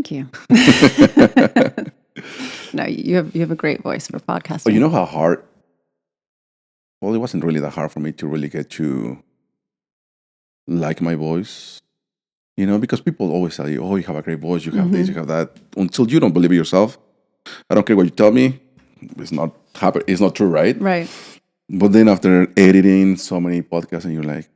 Thank you. No, you have a great voice for podcasting. But you know how hard? Well, it wasn't really that hard for me to really get to like my voice. You know, because people always tell you, "Oh, you have a great voice. You have this, you have that." Until you don't believe it yourself, I don't care what you tell me. It's not happen. It's not true, right? Right. But then after editing so many podcasts, and you're like,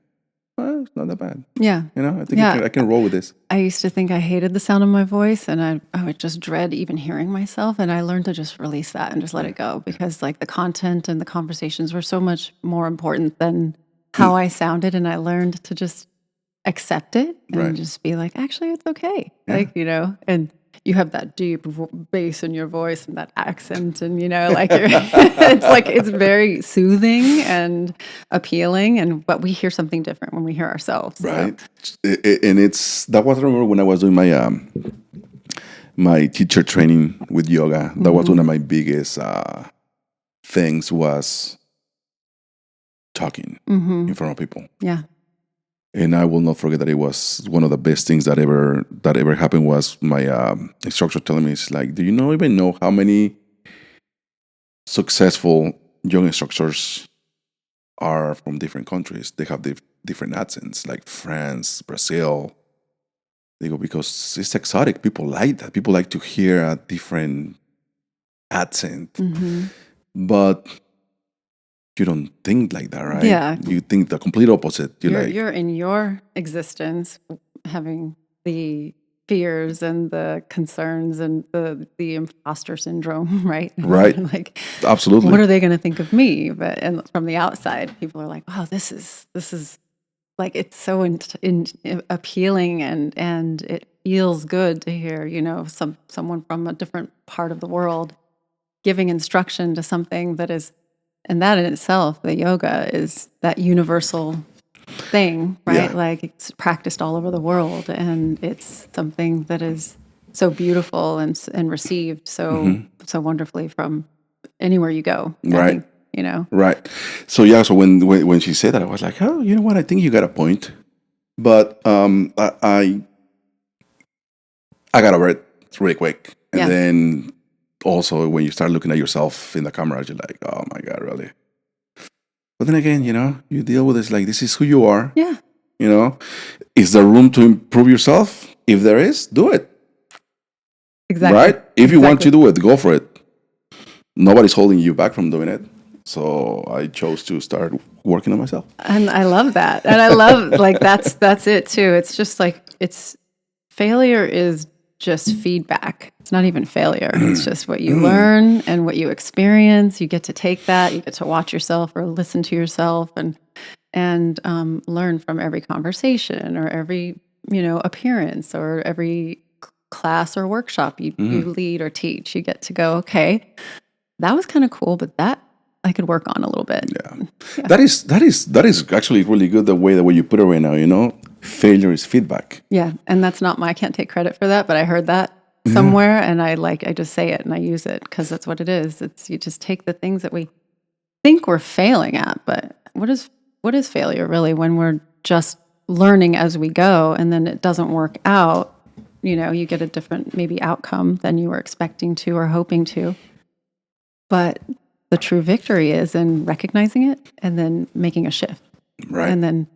"Well, it's not that bad." Yeah. You know, I think I can roll with this. I used to think I hated the sound of my voice, and I would just dread even hearing myself. And I learned to just release that and just let it go, because like the content and the conversations were so much more important than how I sounded. And I learned to just accept it and just be like, actually, it's okay. Yeah. Like, you know, and you have that deep bass in your voice and that accent, and you know, like it's like it's very soothing and appealing, but we hear something different when we hear ourselves, right? So. And it's that was, I remember when I was doing my my teacher training with yoga. That was one of my biggest things, was talking in front of people. Yeah. And I will not forget that it was one of the best things that ever happened. Was my instructor telling me, "It's like, do you even know how many successful young instructors are from different countries? They have different accents, like France, Brazil." They go, because it's exotic. People like that. People like to hear a different accent. But you don't think like that, right? Yeah. You think the complete opposite. You're in your existence having the fears and the concerns and the imposter syndrome, right? Right. Like, absolutely. What are they going to think of me? And from the outside, people are like, "Wow, this is like, it's so appealing, and it feels good to hear, you know, someone from a different part of the world giving instruction to something that is." And that in itself, the yoga, is that universal thing, right? Yeah. Like, it's practiced all over the world, and it's something that is so beautiful and received so wonderfully from anywhere you go. Right. I think, you know. Right. So yeah. So when she said that, I was like, "Oh, you know what? I think you got a point." But I got over it really quick, and then. Also, when you start looking at yourself in the camera, you're like, "Oh my God, really?" But then again, you know, you deal with this like, this is who you are. Yeah. You know, is there room to improve yourself? If there is, do it. Exactly. Right? If you want to do it, go for it. Nobody's holding you back from doing it. So I chose to start working on myself. And I love that. And I love, like, that's it too. It's just like, failure is just feedback. It's not even failure. It's just what you learn and what you experience. You get to take that. You get to watch yourself or listen to yourself and learn from every conversation or every, you know, appearance or every class or workshop you lead or teach. You get to go, okay, that was kind of cool, but that I could work on a little bit. Yeah. That is actually really good, the way you put it right now, you know. Failure is feedback. Yeah, and that's not I can't take credit for that, but I heard that somewhere, and I just say it and I use it because that's what it is. It's, you just take the things that we think we're failing at, but what is failure really, when we're just learning as we go, and then it doesn't work out, you know, you get a different maybe outcome than you were expecting to or hoping to. But the true victory is in recognizing it and then making a shift. Right. And then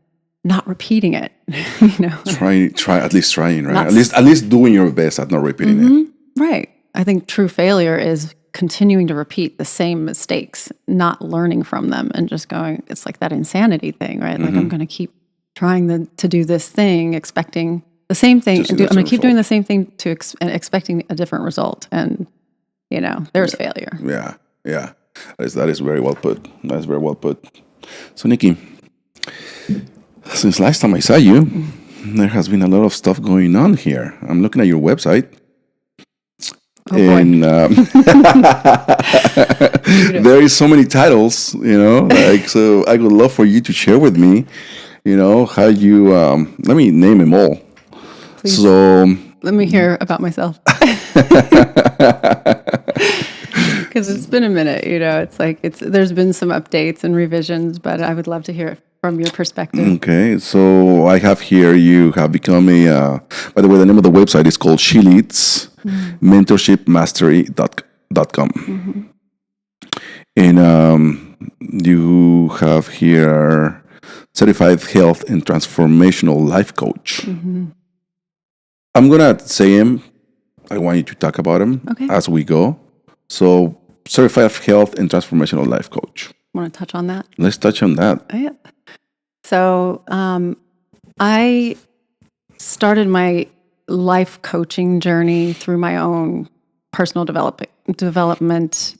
not repeating it, you know. Try at least trying, right? At least doing your best at not repeating it. Right. I think true failure is continuing to repeat the same mistakes, not learning from them, and just going, it's like that insanity thing, right? Like, I'm going to keep trying to do this thing, expecting the same thing. I'm going to keep doing the same thing and expecting a different result. And, you know, there's failure. Yeah. Yeah. That is very well put. That's very well put. So, Nikki, since last time I saw you, there has been a lot of stuff going on here. I'm looking at your website. And there is so many titles, you know, like, so I would love for you to share with me, you know, how you, let me name them all. Please. So let me hear about myself. Because it's been a minute, you know, it's like there's been some updates and revisions, but I would love to hear from your perspective. Okay, so I have here you have become a. By the way, the name of the website is called She Leads mentorshipmastery.com. And you have here certified health and transformational life coach. I'm gonna say him. I want you to talk about him as we go. So, certified health and transformational life coach. Want to touch on that? Let's touch on that. Oh, yeah. So I started my life coaching journey through my own personal development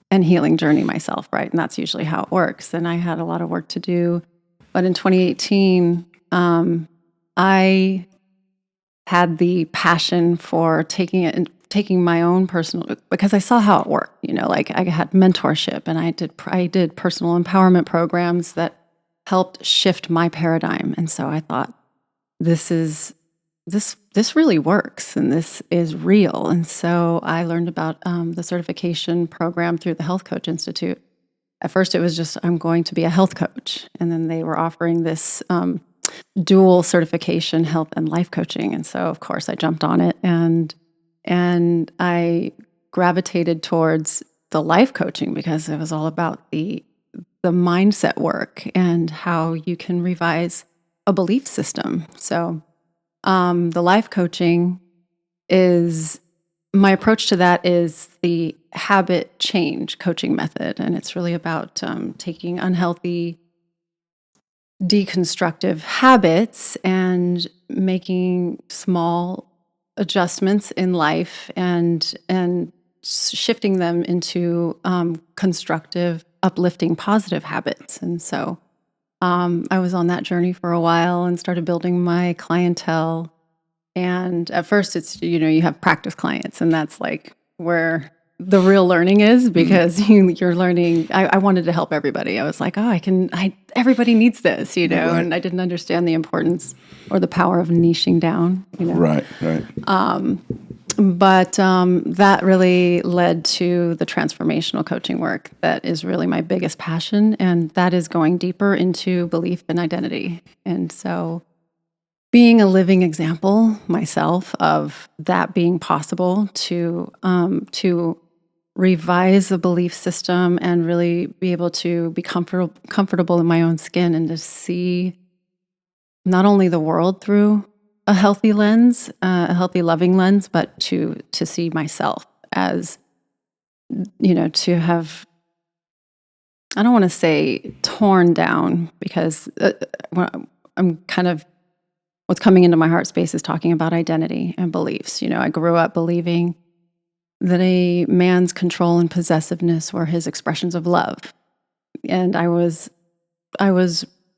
and healing journey myself, right? And that's usually how it works. And I had a lot of work to do. But in 2018, I had the passion for taking my own personal, because I saw how it worked. You know, like I had mentorship, and I did personal empowerment programs that helped shift my paradigm. And so I thought, this really works, and this is real. And so I learned about the certification program through the Health Coach Institute. At first, it was just, I'm going to be a health coach. And then they were offering this dual certification, health and life coaching. And so, of course, I jumped on it, and I gravitated towards the life coaching because it was all about the mindset work and how you can revise a belief system. So the life coaching is, my approach to that is the habit change coaching method. And it's really about taking unhealthy, deconstructive habits and making small adjustments in life and shifting them into constructive, uplifting, positive habits. And so I was on that journey for a while and started building my clientele. And at first it's, you have practice clients, and that's like where the real learning is, because you're learning. I wanted to help everybody. I was like, everybody needs this, right. And I didn't understand the importance or the power of niching down, Right. But that really led to the transformational coaching work that is really my biggest passion, and that is going deeper into belief and identity. And so being a living example myself of that being possible, to revise a belief system and really be able to be comfortable in my own skin, and to see not only the world through a healthy lens, a healthy, loving lens, but to see myself as, to have, I don't want to say torn down, because I'm kind of, what's coming into my heart space is talking about identity and beliefs. I grew up believing that a man's control and possessiveness were his expressions of love. And I was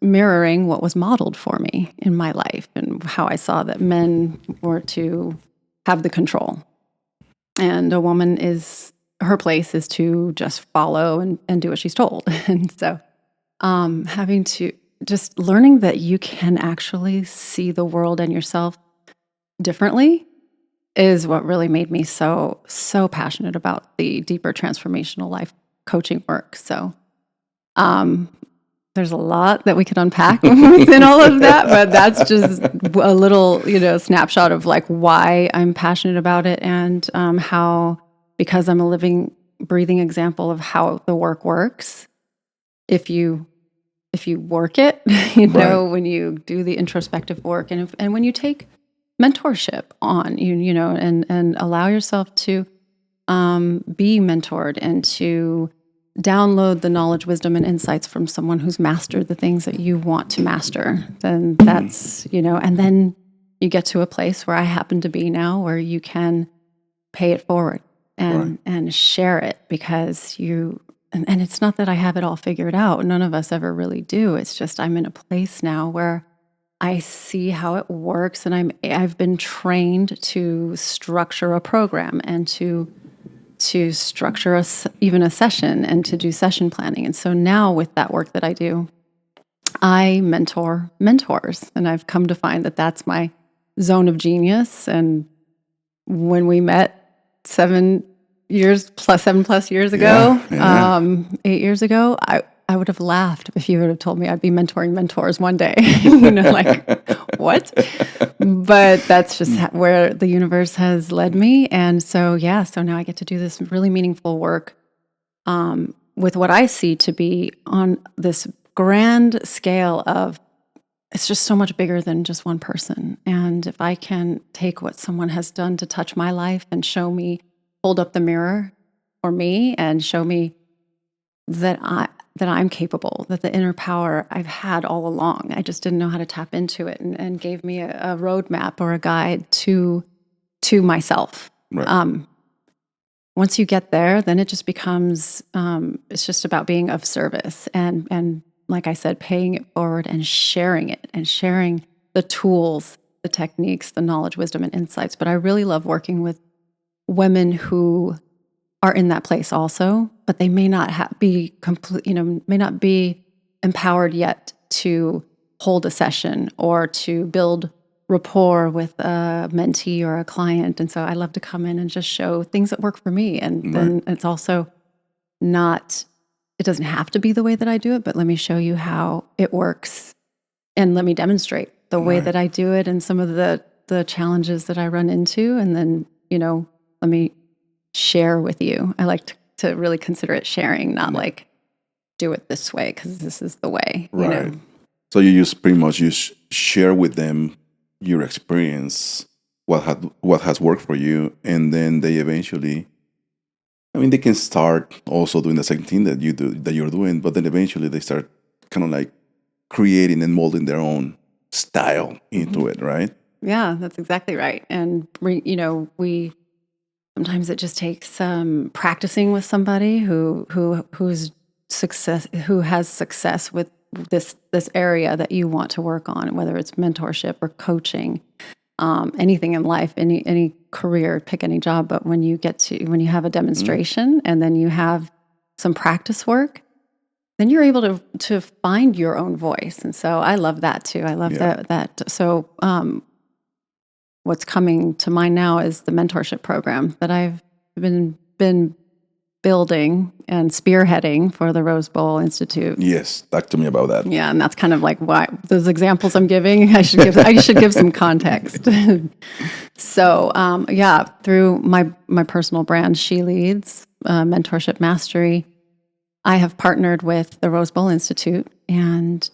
mirroring what was modeled for me in my life, and how I saw that men were to have the control. And a woman her place is to just follow and do what she's told. And so just learning that you can actually see the world and yourself differently is what really made me so passionate about the deeper transformational life coaching work. So there's a lot that we could unpack within all of that, but that's just a little, snapshot of like why I'm passionate about it, and how, because I'm a living, breathing example of how the work works. If you work it, Right. when you do the introspective work, and when you take mentorship on, and allow yourself to be mentored and to download the knowledge, wisdom, and insights from someone who's mastered the things that you want to master, then that's, and then you get to a place where I happen to be now, where you can pay it forward and share it, because and it's not that I have it all figured out. None of us ever really do. It's just I'm in a place now where I see how it works, and I've been trained to structure a program, and to structure even a session, and to do session planning. And so now, with that work that I do, I mentor mentors, and I've come to find that that's my zone of genius. And when we met 7+ years ago, 8 years ago, I would have laughed if you would have told me I'd be mentoring mentors one day. You know, like, what? But that's just where the universe has led me. And so, yeah, so now I get to do this really meaningful work with what I see to be on this grand scale of, it's just so much bigger than just one person. And if I can take what someone has done to touch my life and show me, hold up the mirror for me and show me that I'm capable, that the inner power I've had all along, I just didn't know how to tap into it, and gave me a roadmap or a guide to myself. Right. Once you get there, then it just becomes, it's just about being of service and like I said, paying it forward and sharing it and sharing the tools, the techniques, the knowledge, wisdom, and insights. But I really love working with women who are in that place also, but they may not be complete, may not be empowered yet to hold a session or to build rapport with a mentee or a client. And so I love to come in and just show things that work for me. And then it's also not, it doesn't have to be the way that I do it, but let me show you how it works and let me demonstrate the way that I do it and some of the challenges that I run into. And then, let me share with you. I like to really consider it sharing, not like do it this way because this is the way. Right. So you just pretty much share with them your experience, what has worked for you, and then they eventually, they can start also doing the same thing that you're doing, but then eventually they start kind of like creating and molding their own style into it, right? Yeah, that's exactly right. And we sometimes it just takes practicing with somebody who's who has success with this area that you want to work on, whether it's mentorship or coaching, anything in life, any career, pick any job. But when you have a demonstration and then you have some practice work, then you're able to find your own voice. And so I love that too. I love that. So what's coming to mind now is the mentorship program that I've been building and spearheading for the Rose Bowl Institute. Yes, talk to me about that. Yeah, and that's kind of like why those examples I'm giving. I should give some context. So, through my personal brand, She Leads Mentorship Mastery, I have partnered with the Rose Bowl Institute, and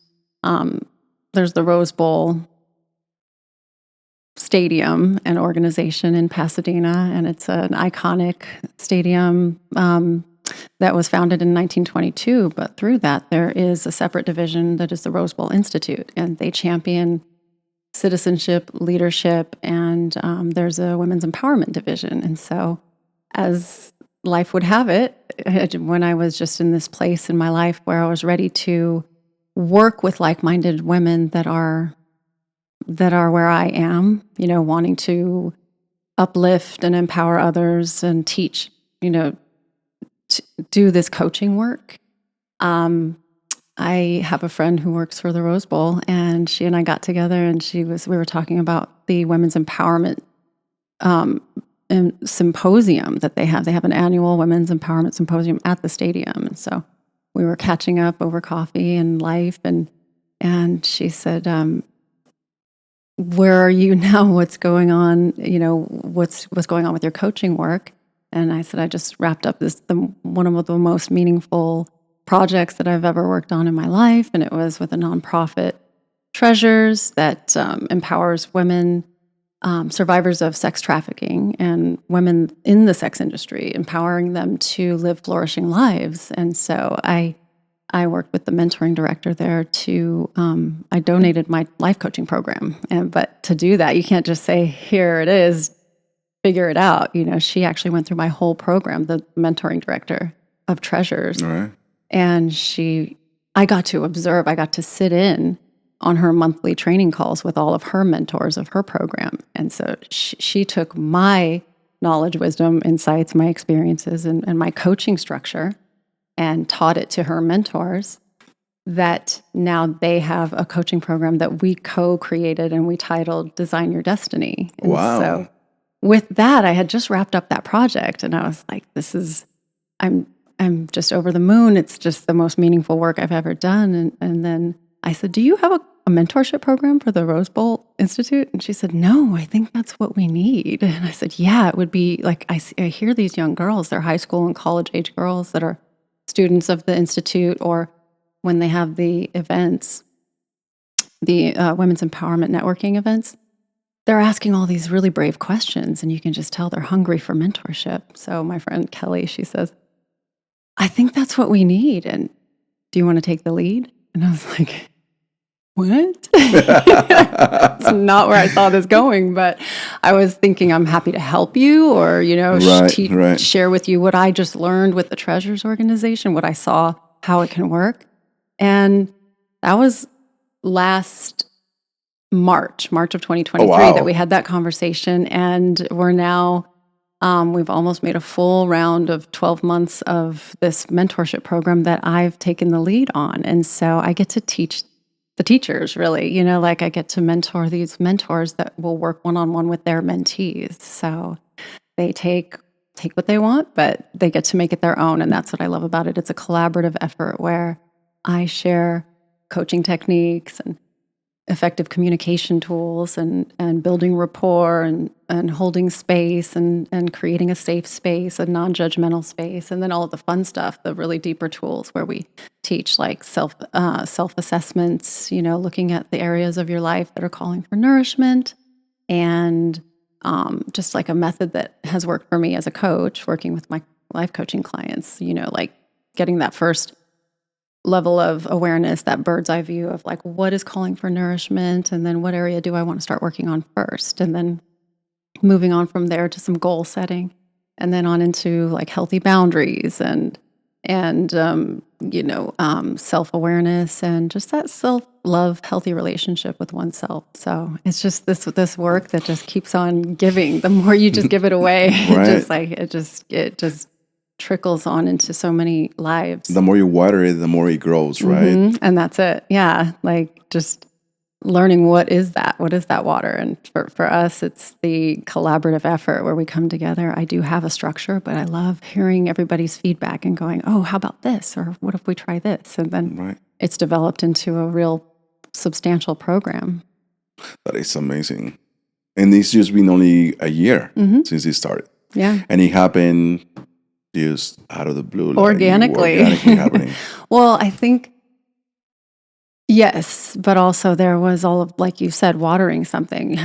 there's the Rose Bowl Stadium and organization in Pasadena, and it's an iconic stadium that was founded in 1922. But through that, there is a separate division that is the Rose Bowl Institute, and they champion citizenship, leadership, and there's a women's empowerment division. And so, as life would have it, when I was just in this place in my life where I was ready to work with like-minded women that are where I am, wanting to uplift and empower others and teach, to do this coaching work. I have a friend who works for the Rose Bowl, and she and I got together, and we were talking about the women's empowerment symposium that they have. They have an annual women's empowerment symposium at the stadium, and so we were catching up over coffee and life, and she said, where are you now? What's going on? What's going on with your coaching work? And I said, I just wrapped up one of the most meaningful projects that I've ever worked on in my life. And it was with a nonprofit, Treasures, that empowers women, survivors of sex trafficking and women in the sex industry, empowering them to live flourishing lives. And so I worked with the mentoring director there to, I donated my life coaching program. But to do that, you can't just say, here it is, figure it out. She actually went through my whole program, the mentoring director of Treasures. All right. And I got to observe, I got to sit in on her monthly training calls with all of her mentors of her program. And so she took my knowledge, wisdom, insights, my experiences, and my coaching structure and taught it to her mentors, that now they have a coaching program that we co-created and we titled Design Your Destiny. And Wow. So with that, I had just wrapped up that project, and I was like, I'm just over the moon. It's just the most meaningful work I've ever done. And then I said, do you have a mentorship program for the Rose Bowl Institute? And she said, no, I think that's what we need. And I said, yeah, it would be like, I hear these young girls, they're high school and college age girls that are students of the Institute, or when they have the events, the Women's Empowerment Networking events, they're asking all these really brave questions, and you can just tell they're hungry for mentorship. So my friend Kelly, she says, I think that's what we need. And do you want to take the lead? And I was like, what? It's not where I saw this going, but I was thinking I'm happy to help you, or, share with you what I just learned with the Treasures organization, what I saw, how it can work. And that was last March of 2023 that we had that conversation. And we're now, we've almost made a full round of 12 months of this mentorship program that I've taken the lead on. And so I get to teach the teachers, really, I get to mentor these mentors that will work one-on-one with their mentees. So they take what they want, but they get to make it their own. And that's what I love about it. It's a collaborative effort where I share coaching techniques and effective communication tools and building rapport and holding space and creating a safe space, a non-judgmental space, and then all of the fun stuff, the really deeper tools where we teach like self-assessments, looking at the areas of your life that are calling for nourishment, and just like a method that has worked for me as a coach, working with my life coaching clients, like getting that first level of awareness, that bird's eye view of like, what is calling for nourishment? And then what area do I want to start working on first? And then moving on from there to some goal setting, and then on into like healthy boundaries and self-awareness and just that self-love, healthy relationship with oneself. So it's just this work that just keeps on giving. The more you just give it away, it just trickles on into so many lives. The more you water it, the more it grows, right? Mm-hmm. And that's it. Yeah. Like just learning what is that water. And for us, it's the collaborative effort where we come together. I do have a structure, but I love hearing everybody's feedback and going, oh, how about this? Or what if we try this? And then it's developed into a real substantial program. That is amazing. And it's just been only a year since it started. Yeah. And it happened just out of the blue. Organically happening. Well, I think, yes, but also there was all of, like you said, watering something,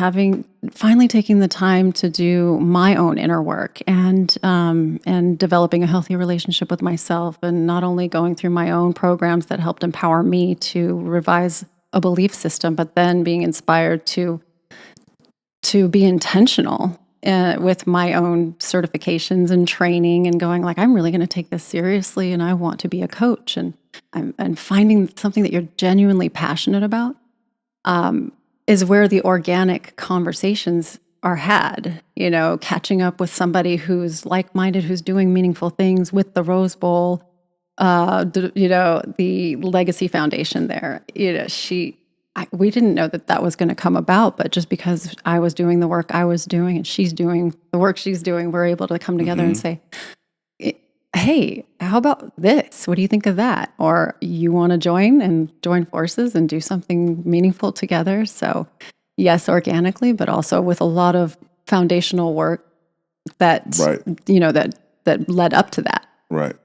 finally taking the time to do my own inner work and developing a healthy relationship with myself, and not only going through my own programs that helped empower me to revise a belief system, but then being inspired to be intentional with my own certifications and training, and going like, I'm really going to take this seriously, and I want to be a coach, and finding something that you're genuinely passionate about is where the organic conversations are had. Catching up with somebody who's like-minded, who's doing meaningful things with the Rose Bowl, the Legacy Foundation there. We didn't know that was going to come about, but just because I was doing the work I was doing and she's doing the work she's doing, we're able to come together and say, hey, how about this? What do you think of that? Or you want to join forces and do something meaningful together? So yes, organically, but also with a lot of foundational work that led up to that. Right.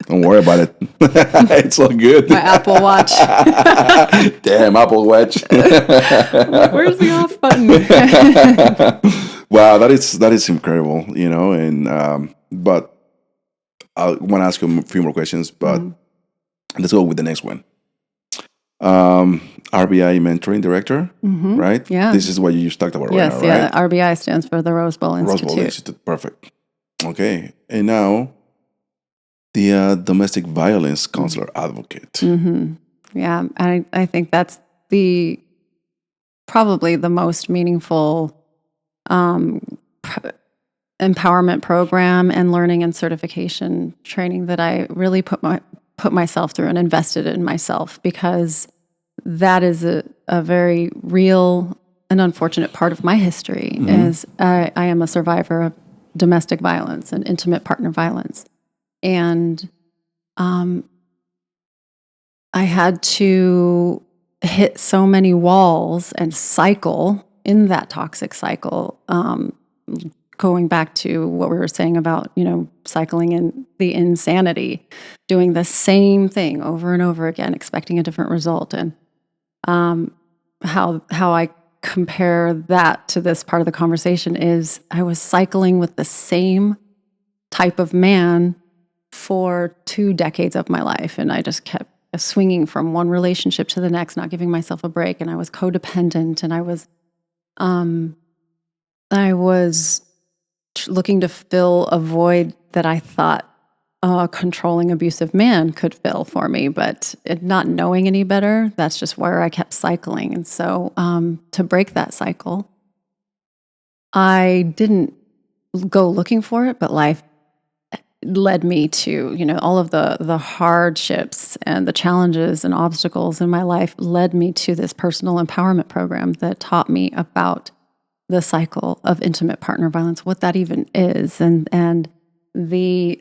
Don't worry about it. It's all good. My Apple Watch. Damn, Apple Watch. Where's the off button? Wow, that is incredible, and but I want to ask you a few more questions, but let's go with the next one. RBI Mentoring Director, right? Yeah. This is what you just talked about right now, right? Yes, yeah. RBI stands for the Rose Bowl Institute. Rose Bowl Institute, perfect. Okay, and now the domestic violence counselor advocate. Mm-hmm. Yeah, I think that's probably the most meaningful empowerment program and learning and certification training that I really put myself through and invested in myself, because that is a very real and unfortunate part of my history. Is I am a survivor of domestic violence and intimate partner violence. And I had to hit so many walls and cycle in that toxic cycle. Going back to what we were saying about, cycling in the insanity, doing the same thing over and over again, expecting a different result. And how I compare that to this part of the conversation is I was cycling with the same type of man for 2 decades of my life. And I just kept swinging from one relationship to the next, not giving myself a break. And I was codependent, and I was looking to fill a void that I thought a controlling, abusive man could fill for me, but not knowing any better, that's just where I kept cycling. And so to break that cycle, I didn't go looking for it, but life led me to, all of the hardships and the challenges and obstacles in my life led me to this personal empowerment program that taught me about the cycle of intimate partner violence, what that even is, and the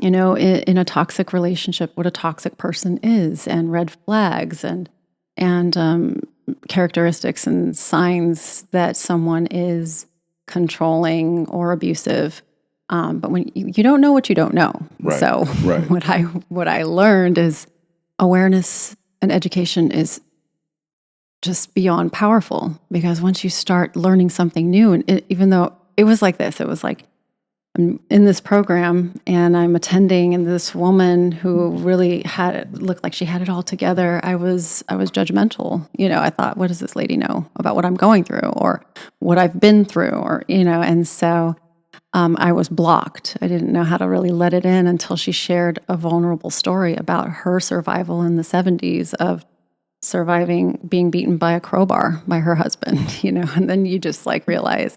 in a toxic relationship, what a toxic person is, and red flags, and characteristics and signs that someone is controlling or abusive. But when you don't know what you don't know, so what I learned is awareness and education is just beyond powerful, because once you start learning something new, and even though it was like this, it was like I'm in this program and I'm attending, and this woman who really looked like she had it all together, I was judgmental. I thought, what does this lady know about what I'm going through or what I've been through, or and so I was blocked. I didn't know how to really let it in until she shared a vulnerable story about her survival in the 70s of surviving being beaten by a crowbar by her husband, and then you just realize,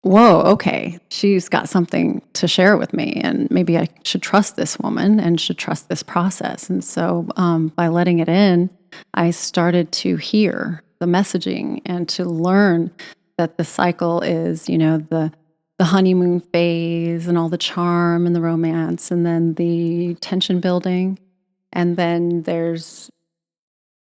whoa, okay, she's got something to share with me, and maybe I should trust this woman and should trust this process. And so by letting it in, I started to hear the messaging and to learn that the cycle is, the honeymoon phase and all the charm and the romance, and then the tension building. And then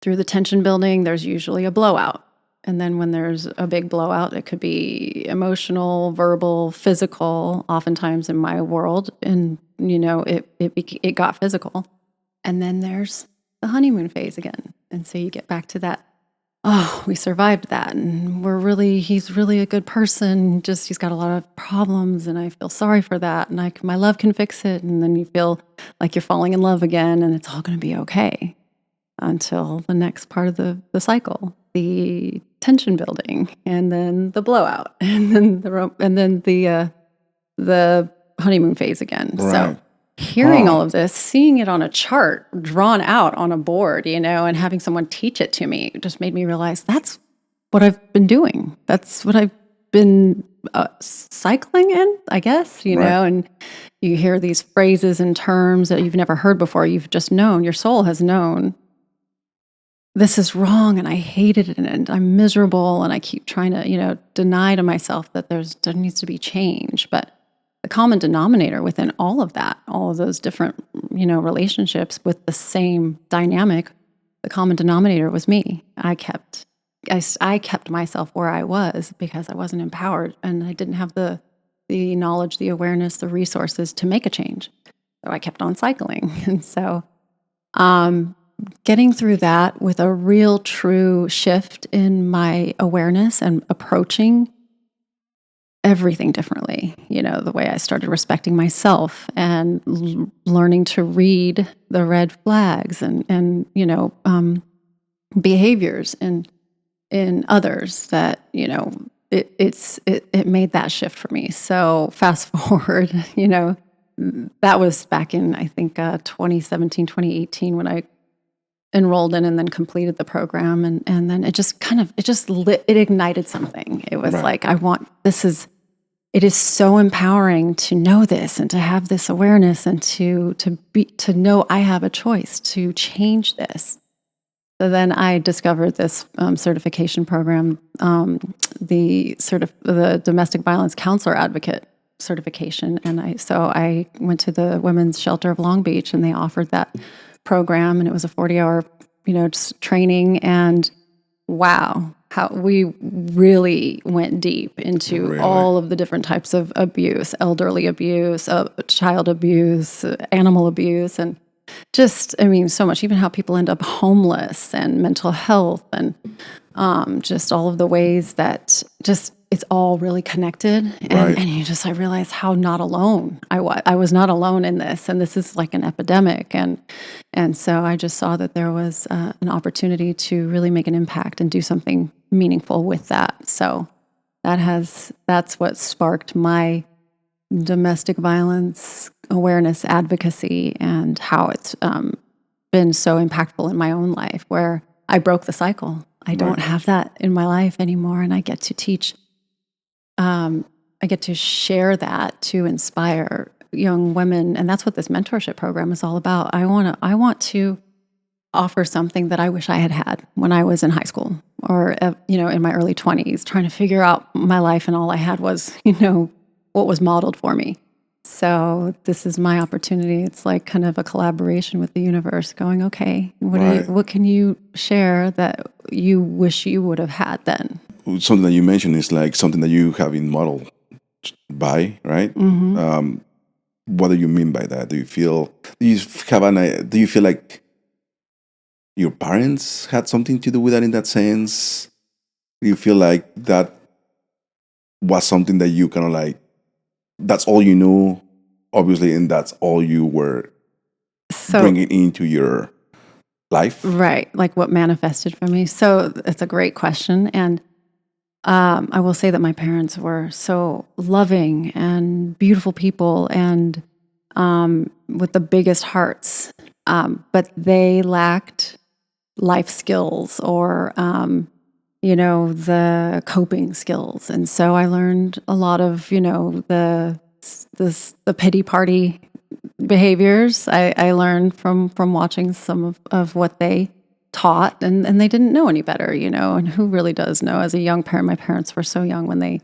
through the tension building, there's usually a blowout. And then when there's a big blowout, it could be emotional, verbal, physical, oftentimes in my world. And, it got physical. And then there's the honeymoon phase again. And so you get back to that, oh, we survived that. And he's really a good person. Just, he's got a lot of problems, and I feel sorry for that. And my love can fix it. And then you feel like you're falling in love again, and it's all going to be okay. Until the next part of the cycle, the tension building, and then the blowout, and then the honeymoon phase again. Right. So hearing all of this, seeing it on a chart, drawn out on a board, and having someone teach it to me, just made me realize that's what I've been doing. That's what I've been cycling in, I guess, and you hear these phrases and terms that you've never heard before. You've just known, your soul has known, this is wrong, and I hated it, and I'm miserable, and I keep trying to, deny to myself that there needs to be change. But the common denominator within all of that, all of those different, relationships with the same dynamic, the common denominator was me. I kept myself where I was because I wasn't empowered, and I didn't have the knowledge, the awareness, the resources to make a change. So I kept on cycling. And so, getting through that with a real true shift in my awareness and approaching everything differently, the way I started respecting myself and learning to read the red flags and behaviors in others that, it made that shift for me. So fast forward, that was back in, I think, 2017, 2018 when I enrolled in and then completed the program. And then it ignited something. It was like, it is so empowering to know this and to have this awareness and to know I have a choice to change this. So then I discovered this certification program, the domestic violence counselor advocate certification, and I went to the Women's Shelter of Long Beach, and they offered that program, and it was a 40-hour, just training, and wow, how we really went deep into Really? all of the different types of abuse, elderly abuse, child abuse, animal abuse, and just, so much, even how people end up homeless and mental health and just all of the ways that just it's all really connected. And, Right. I realized how not alone I was. I was not alone in this, and this is like an epidemic. And so I just saw that there was an opportunity to really make an impact and do something meaningful with that. So that's what sparked my domestic violence awareness advocacy, and how it's been so impactful in my own life, where I broke the cycle. I don't Right. have that in my life anymore, and I get to teach. I get to share that to inspire young women, and that's what this mentorship program is all about. I want to offer something that I wish I had had when I was in high school, or in my early 20s, trying to figure out my life, and all I had was what was modeled for me. So this is my opportunity. It's like kind of a collaboration with the universe, going, okay, Right. what can you share that you wish you would have had then? Something that you mentioned is like something that you have been modeled by, right? Mm-hmm. What do you mean by that? Do you feel do you feel like your parents had something to do with that in that sense? Do you feel like that was something that you kind of like, that's all you knew, obviously, and that's all you were So, bringing into your life? right, like what manifested for me. So it's a great question. And I will say that my parents were so loving and beautiful people, and with the biggest hearts, but they lacked life skills, or the coping skills. And so I learned a lot of the pity party behaviors. I learned from watching some of what they taught, and they didn't know any better, and who really does know? As a young parent, my parents were so young when they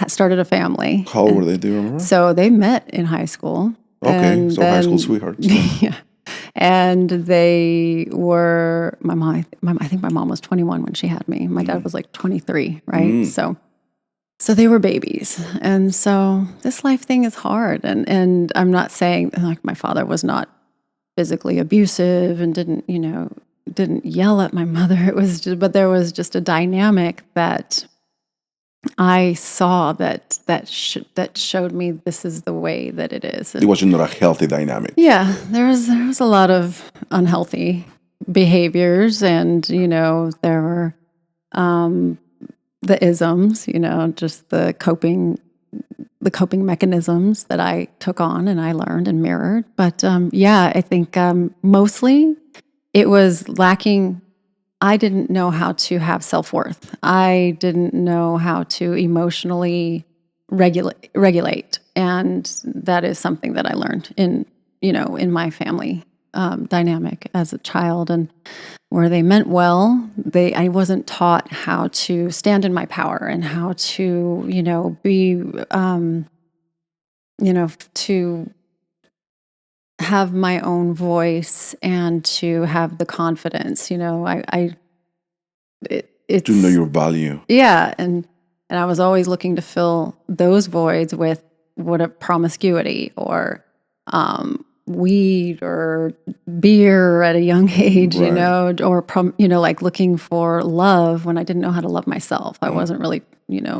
started a family. How old were And they? Do you remember? so they met in high school. Okay, And so high school then sweethearts. yeah. And they were, I think my mom was 21 when she had me. My dad was like 23, right? Mm. So they were babies. And so this life thing is hard. And I'm not saying, like, my father was not physically abusive and didn't yell at my mother. It was just, but there was just a dynamic that I saw that showed me this is the way that it is. It was not a healthy dynamic. Yeah, there was a lot of unhealthy behaviors, and there were the isms, just the coping mechanisms that I took on and I learned and mirrored. But yeah, I think mostly it was lacking. I didn't know how to have self-worth. I didn't know how to emotionally regulate. And that is something that I learned in my family dynamic as a child, and where they meant well, I wasn't taught how to stand in my power, and how to, be, to have my own voice, and to have the confidence, To know it's your value. yeah, and I was always looking to fill those voids with what a promiscuity, or weed, or beer at a young age, Right. or like looking for love when I didn't know how to love myself. I wasn't really,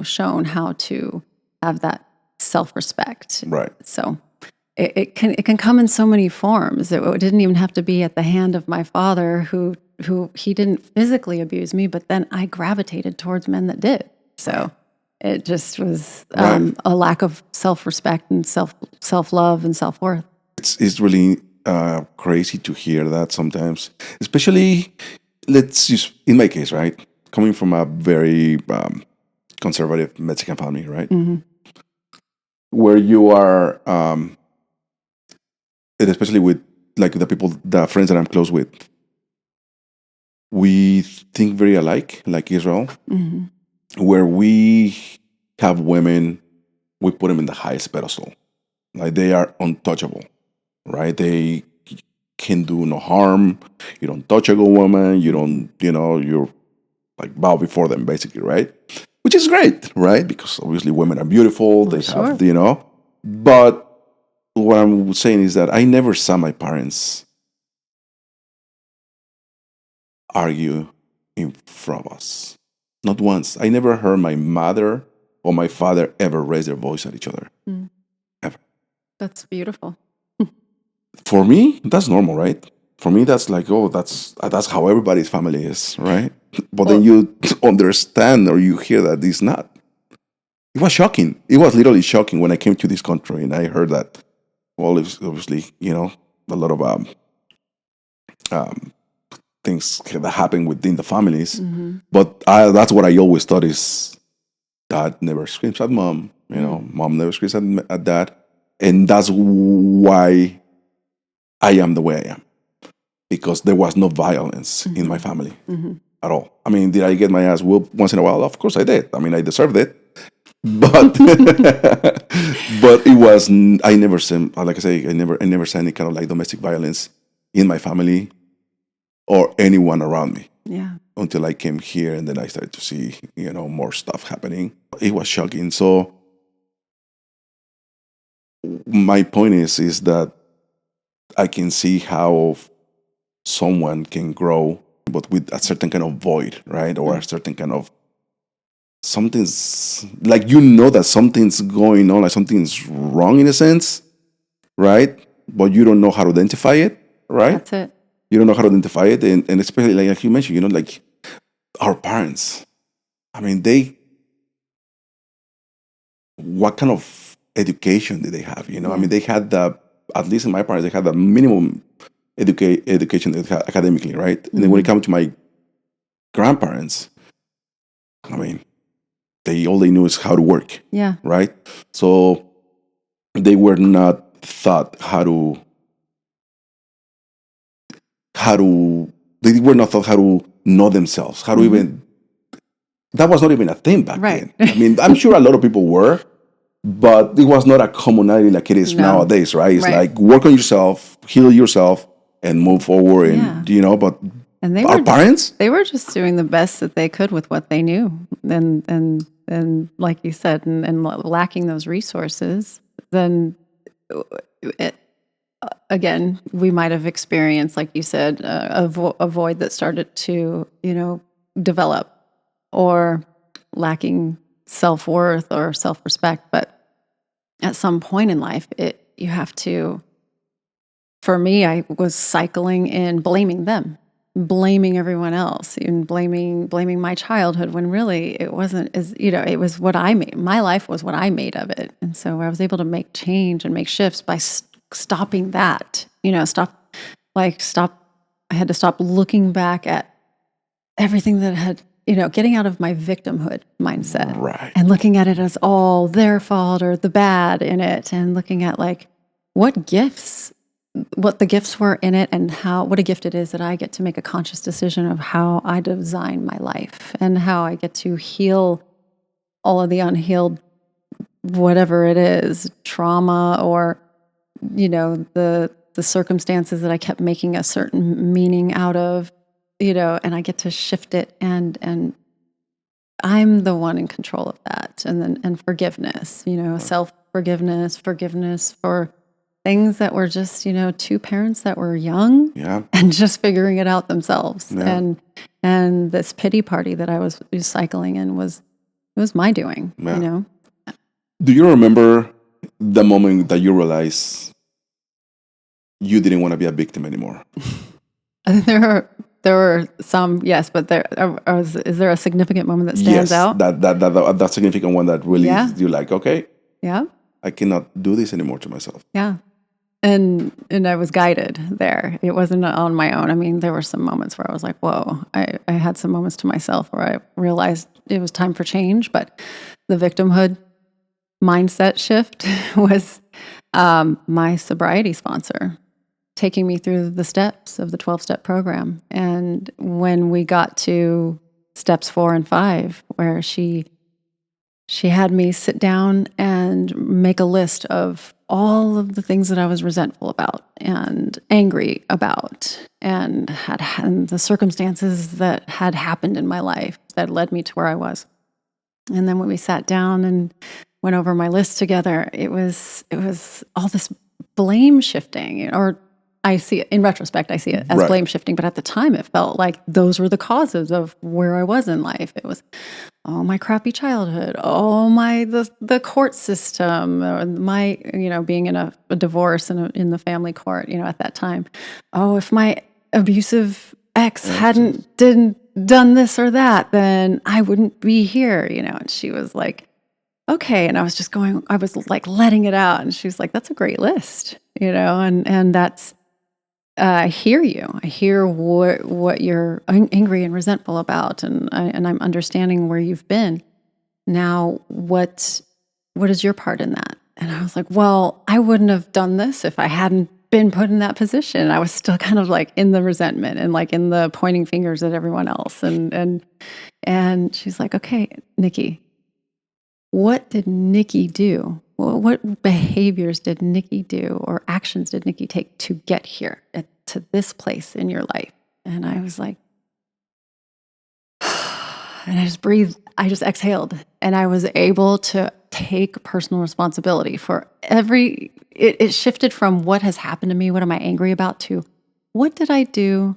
shown how to have that self-respect. Right. So it can come in so many forms. It didn't even have to be at the hand of my father, who he didn't physically abuse me, but then I gravitated towards men that did. So it just was Right. a lack of self-respect and self-love and self-worth. It's really crazy to hear that sometimes, especially, let's use, in my case, right? Coming from a very conservative Mexican family, right? Mm-hmm. Where you are, and especially with like the friends that I'm close with, we think very alike, like Israel, Mm-hmm. where we have women we put them in the highest pedestal. Like they are untouchable, right? They can do no harm. You don't touch a good woman. You don't, you're like bow before them, basically, right? Which is great, right? Because obviously women are beautiful. They Sure. have, But what I'm saying is that I never saw my parents argue in front of us. Not once. I never heard my mother or my father ever raise their voice at each other. Mm. Ever. That's beautiful. For me, that's normal, right? For me, that's like, oh, that's how everybody's family is, right? But then you understand or you hear that it's not. It was shocking. It was literally shocking when I came to this country and I heard that. Well, it's obviously, a lot of things that happen within the families. Mm-hmm. But that's what I always thought is dad never screams at mom. Mom never screams at dad. And that's why I am the way I am. Because there was no violence in my family at all. I mean, did I get my ass whooped once in a while? Of course I did. I mean, I deserved it. But but it was, I never said, like I say, I never saw any kind of like domestic violence in my family or anyone around me. Yeah. Until I came here and then I started to see, more stuff happening. It was shocking. So my point is that I can see how someone can grow, but with a certain kind of void, right? Or a certain kind of something's like, that something's going on, like something's wrong in a sense, right? But you don't know how to identify it, right? That's it. You don't know how to identify it. And especially like you mentioned, like our parents, I mean, what kind of education did they have? I mean, they had at least in my parents, they had the minimum education academically, right? And then when it comes to my grandparents, I mean, all they knew is how to work. Yeah. Right? So they were not taught they were not taught how to know themselves, how to even, that was not even a thing back then. I mean, I'm sure a lot of people were, but it was not a commonality like it is nowadays, right? It's like work on yourself, heal yourself, and move forward. And, but and our parents, they were just doing the best that they could with what they knew. And like you said, and lacking those resources, then again, we might have experienced, like you said, a void that started to, develop, or lacking self-worth or self-respect. But at some point in life, you have to, for me, I was cycling in blaming them, blaming everyone else, and blaming my childhood, when really it wasn't, it was what I made. My life was what I made of it. And so I was able to make change and make shifts by stopping that, I had to stop looking back at everything that had, getting out of my victimhood mindset, right, and looking at it as all their fault or the bad in it, and looking at like what the gifts were in it, and what a gift it is that I get to make a conscious decision of how I design my life, and how I get to heal all of the unhealed, whatever it is, trauma, or, the circumstances that I kept making a certain meaning out of, and I get to shift it, and I'm the one in control of that. And forgiveness, self-forgiveness, forgiveness for things that were just, two parents that were young, and just figuring it out themselves. And this pity party that I was cycling in was my doing, Do you remember the moment that you realized you didn't want to be a victim anymore? There were some, yes, but is there a significant moment that stands out? That significant one that really you're like, okay, yeah, I cannot do this anymore to myself. Yeah. And I was guided there. It wasn't on my own. I mean, there were some moments where I was like, whoa, I had some moments to myself where I realized it was time for change. But the victimhood mindset shift was my sobriety sponsor taking me through the steps of the 12-step program. And when we got to steps 4 and 5, where she she had me sit down and make a list of all of the things that I was resentful about and angry about, and and the circumstances that had happened in my life that led me to where I was. And then when we sat down and went over my list together, it was all this blame shifting, or I see it in retrospect, I see it as Right. blame shifting, but at the time it felt like those were the causes of where I was in life. It was, oh, my crappy childhood, oh, the court system, or my, being in a divorce and in the family court, at that time. Oh, if my abusive ex didn't done this or that, then I wouldn't be here, And she was like, okay. And I was I was like letting it out. And she was like, that's a great list, and that's, I hear you. I hear what you're angry and resentful about, and I'm understanding where you've been. Now, what is your part in that? And I was like, well, I wouldn't have done this if I hadn't been put in that position. I was still kind of like in the resentment and like in the pointing fingers at everyone else. And she's like, okay, Nikki, what did Nikki do? What behaviors did Nikki do, or actions did Nikki take to get here to this place in your life? And I was like, and I just breathed, I just exhaled, and I was able to take personal responsibility for it shifted from what has happened to me, what am I angry about, to what did I do?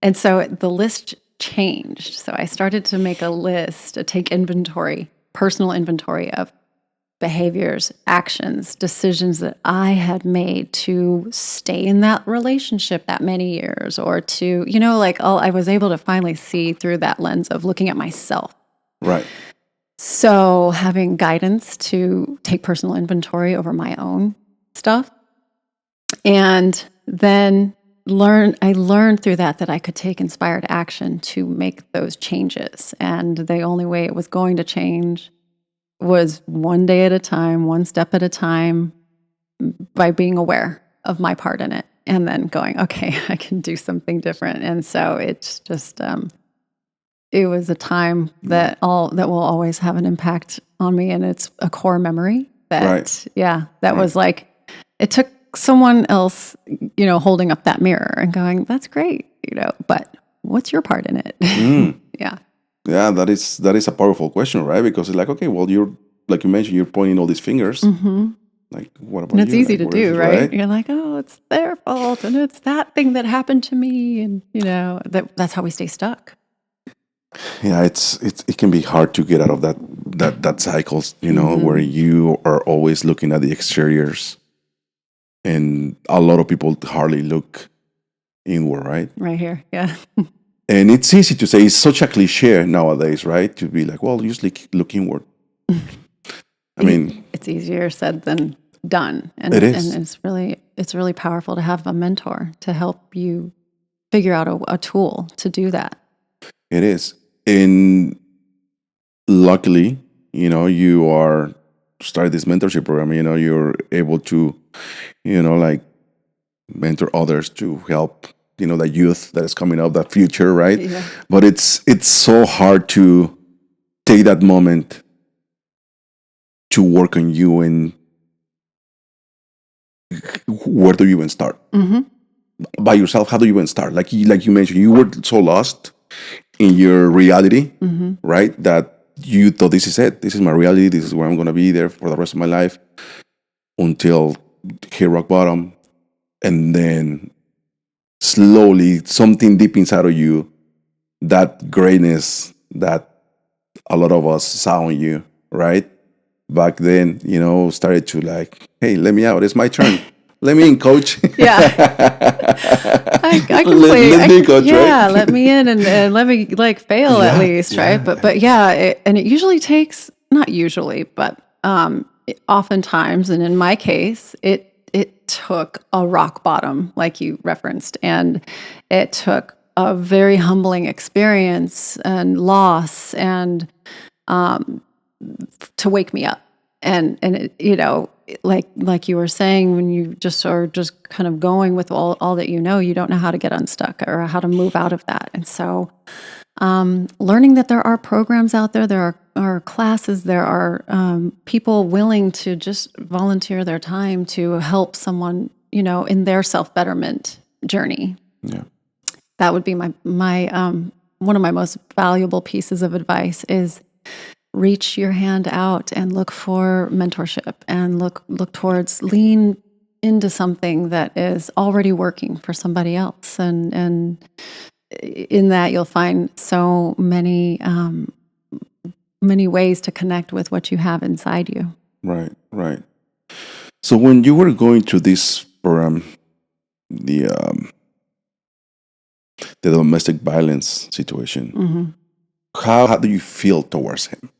And so the list changed. So I started to make a list, to take inventory, personal inventory of behaviors, actions, decisions that I had made to stay in that relationship that many years, or to, I was able to finally see through that lens of looking at myself. Right. So having guidance to take personal inventory over my own stuff. And then I learned through that I could take inspired action to make those changes. And the only way it was going to change was one day at a time, one step at a time, by being aware of my part in it, and then going, okay, I can do something different. And so it's just, it was a time that will always have an impact on me, and it's a core memory that, was like, it took someone else, holding up that mirror and going, that's great, but what's your part in it? Yeah. Yeah, that is a powerful question, right? Because it's like, okay, well, you're, like you mentioned, you're pointing all these fingers. Mm-hmm. Like, what about And it's you? easy Like, to do, right? right? You're like, oh, it's their fault, and it's that thing that happened to me, and that's how we stay stuck. Yeah, it can be hard to get out of that cycles, where you are always looking at the exteriors, and a lot of people hardly look inward, right? Right here, yeah. And it's easy to say, it's such a cliche nowadays, right? To be like, well, usually look inward. I mean, it's easier said than done, and it is. And it's really powerful to have a mentor to help you figure out a tool to do that. It is. And luckily, you are started this mentorship program. You're able to, like, mentor others to help, the youth that is coming up, that future, right? Yeah. But it's so hard to take that moment to work on you, and where do you even start? Mm-hmm. By yourself, how do you even start? Like you mentioned, you were so lost in your reality, right? That you thought, this is it. This is my reality. This is where I'm going to be there for the rest of my life, until hit rock bottom. And then slowly, something deep inside of you, that greatness that a lot of us saw in you, right? Back then, started to like, hey, let me out. It's my turn. Let me in, coach. Yeah. I can play. Let me, coach, yeah, right? let me in, and let me like fail at least, right? But yeah, and it usually takes, not usually, but oftentimes, and in my case, it took a rock bottom, like you referenced, and it took a very humbling experience and loss, and to wake me up. And it, like you were saying, when you just are just kind of going with all that, you don't know how to get unstuck or how to move out of that. And so learning that there are programs out there, there are classes, there are people willing to just volunteer their time to help someone, in their self-betterment journey. Yeah. That would be my one of my most valuable pieces of advice is reach your hand out and look for mentorship and look towards, lean into something that is already working for somebody else. And in that you'll find so many ways to connect with what you have inside you. Right, right. So when you were going through this program, the domestic violence situation, how do you feel towards him?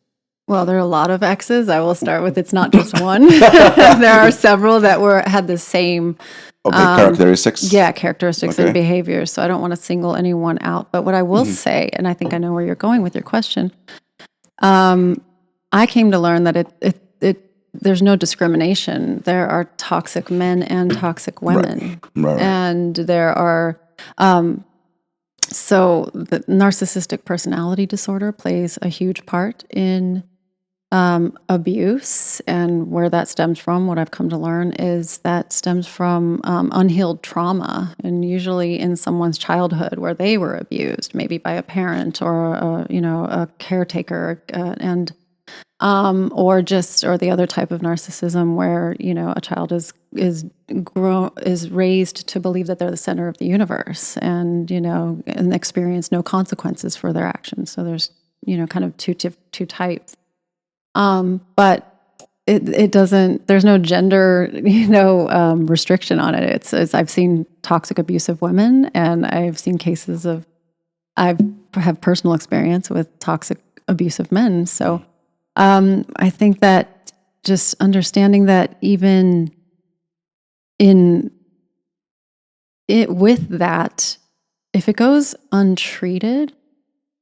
Well, there are a lot of exes. I will start with it's not just one. There are several that had the same characteristics. Yeah, characteristics and behaviors. So I don't want to single anyone out. But what I will say, and I think I know where you're going with your question, I came to learn that there's no discrimination. There are toxic men and toxic women. Right. And there are so the narcissistic personality disorder plays a huge part in abuse, and where that stems from, what I've come to learn is that stems from unhealed trauma, and usually in someone's childhood where they were abused, maybe by a parent or a caretaker, or the other type of narcissism where a child is raised to believe that they're the center of the universe, and experience no consequences for their actions. So there's kind of two types. But it doesn't, there's no gender, restriction on it. It's I've seen toxic abusive women, and I've seen cases I have personal experience with toxic abusive men. So, I think that just understanding that even with that, if it goes untreated,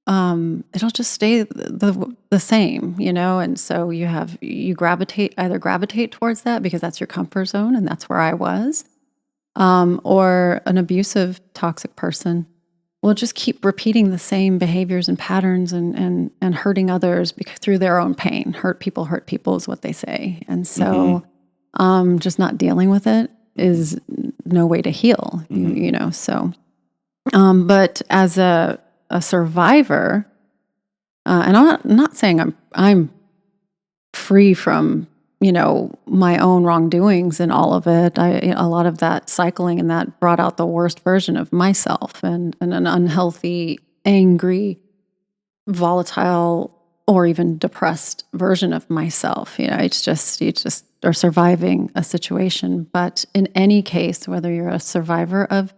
it'll just stay the same, and so you either gravitate towards that because that's your comfort zone, and that's where I was, or an abusive, toxic person will just keep repeating the same behaviors and patterns and hurting others through their own pain. Hurt people is what they say, and so just not dealing with it is no way to heal. So, but as a survivor, and I'm not saying I'm free from my own wrongdoings and all of it. A lot of that cycling and that brought out the worst version of myself, and an unhealthy, angry, volatile, or even depressed version of myself. It's just are surviving a situation. But in any case, whether you're a survivor of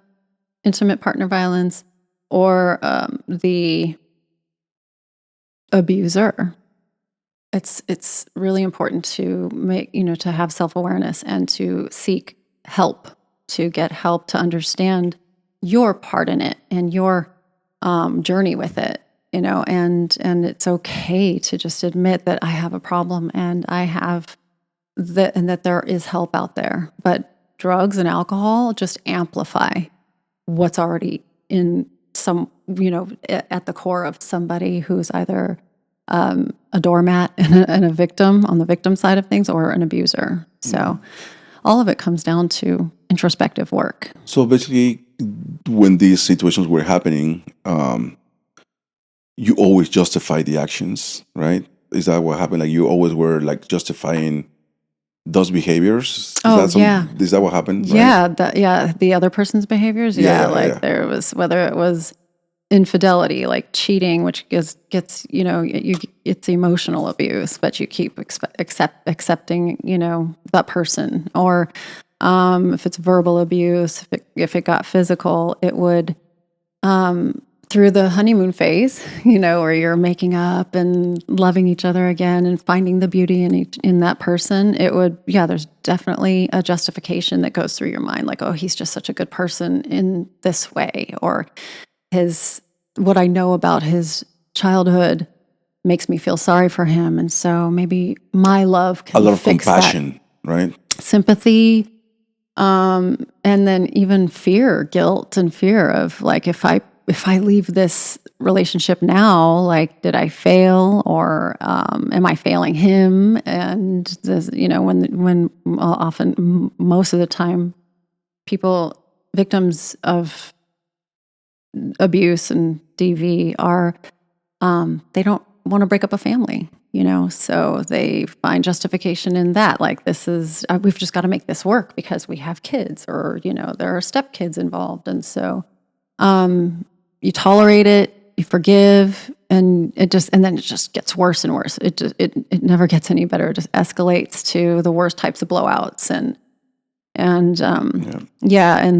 intimate partner violence or the abuser, it's really important to to have self-awareness and to seek help, to get help to understand your part in it and your journey with it, and it's okay to just admit that I have a problem and that there is help out there. But drugs and alcohol just amplify what's already in some, at the core of somebody who's either a doormat and a victim on the victim side of things, or an abuser. So all of it comes down to introspective work. So basically, when these situations were happening, you always justify the actions, right? Is that what happened? Like you always were like justifying those behaviors? Is that what happened? Yeah, the other person's behaviors. There was, whether it was infidelity, like cheating, which gets it's emotional abuse, but you keep accepting that person, or if it's verbal abuse, if it got physical, it would through the honeymoon phase, where you're making up and loving each other again and finding the beauty in that person, it would, there's definitely a justification that goes through your mind, like, oh, he's just such a good person in this way, or what I know about his childhood makes me feel sorry for him, and so maybe my love can a lot of fix compassion, that. Right? Sympathy, and then even guilt and fear of, like, if I if I leave this relationship now, like, did I fail, or am I failing him? And this, when often, most of the time, people, victims of abuse and DV are, they don't want to break up a family, so they find justification in that. Like, this is, we've just got to make this work because we have kids, or, there are stepkids involved. And so you tolerate it, you forgive, and then it just gets worse and worse. It never gets any better. It just escalates to the worst types of blowouts. And and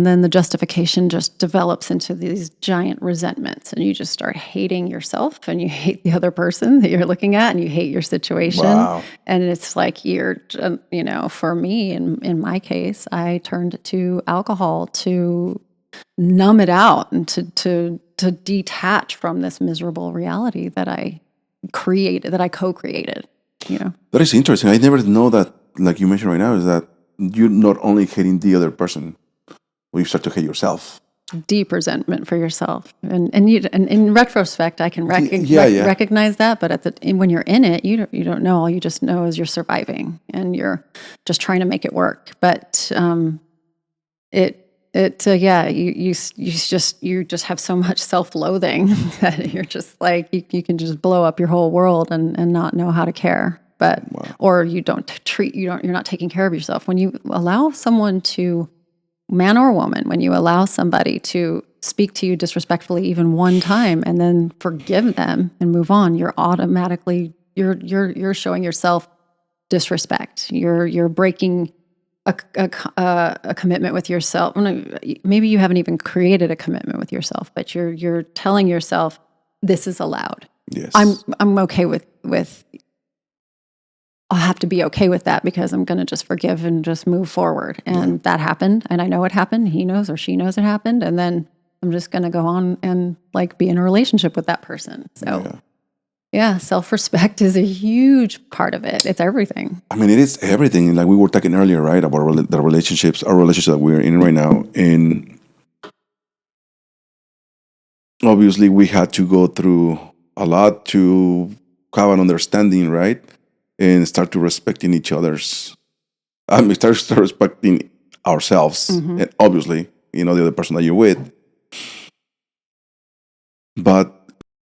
then the justification just develops into these giant resentments, and you just start hating yourself, and you hate the other person that you're looking at, and you hate your situation. Wow. And it's like for me, in my case, I turned to alcohol to numb it out and to detach from this miserable reality that I created, that I co-created. That is interesting. I never know that, like you mentioned right now, is that you're not only hating the other person, but you start to hate yourself. Deep resentment for yourself, and in retrospect, I can Yeah. recognize that. But when you're in it, you don't know. All you just know is you're surviving, and you're just trying to make it work. But you just have so much self-loathing that you're just like, you can just blow up your whole world and not know how to care. But or you're not taking care of yourself. When you allow someone to, man or woman, when you allow somebody to speak to you disrespectfully even one time and then forgive them and move on, you're automatically you're showing yourself disrespect. You're breaking a commitment with yourself. Maybe you haven't even created a commitment with yourself, but you're telling yourself, this is allowed. Yes. I'm okay with I'll have to be okay with that because I'm going to just forgive and just move forward. And that happened, and I know it happened. He knows or she knows it happened, and then I'm just going to go on and be in a relationship with that person. So self-respect is a huge part of it. It's everything. I mean, it is everything. Like we were talking earlier, right, about the relationships, our relationship that we're in right now. And obviously we had to go through a lot to have an understanding, right? And start to respecting each other's. Start respecting ourselves, and obviously, the other person that you're with. But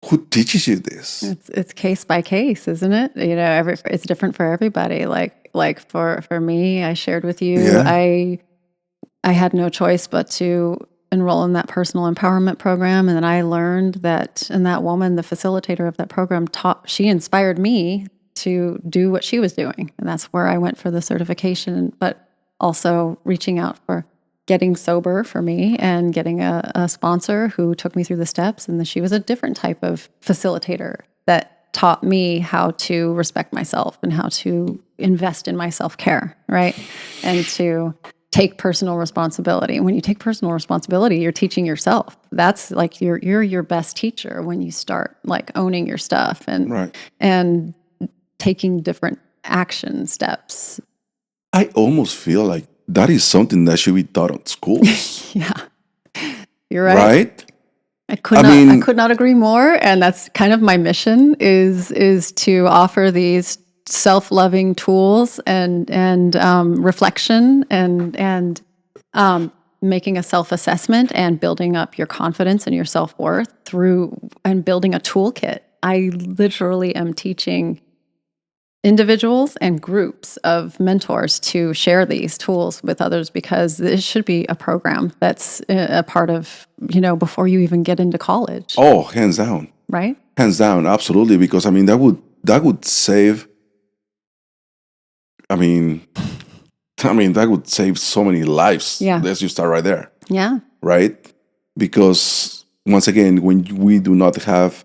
who teaches you this? It's case by case, isn't it? It's different for everybody. Like for me, I shared with you, I had no choice but to enroll in that personal empowerment program, and then I learned that, and that woman, the facilitator of that program, she inspired me to do what she was doing. And that's where I went for the certification, but also reaching out for getting sober for me and getting a sponsor who took me through the steps. And then she was a different type of facilitator that taught me how to respect myself and how to invest in my self-care, right? And to take personal responsibility. And when you take personal responsibility, you're teaching yourself. That's like you're your best teacher when you start like owning your stuff and taking different action steps. I almost feel like that is something that should be taught at schools. Yeah, you're right. Right? I could not agree more. And that's kind of my mission is to offer these self-loving tools and reflection and making a self-assessment and building up your confidence and your self-worth and building a toolkit. I literally am teaching individuals and groups of mentors to share these tools with others, because this should be a program that's a part of, before you even get into college. Oh, hands down. Right? Hands down, absolutely. Because that would save. That would save so many lives. Yeah. Let's just start right there. Yeah. Right? Because once again, when we do not have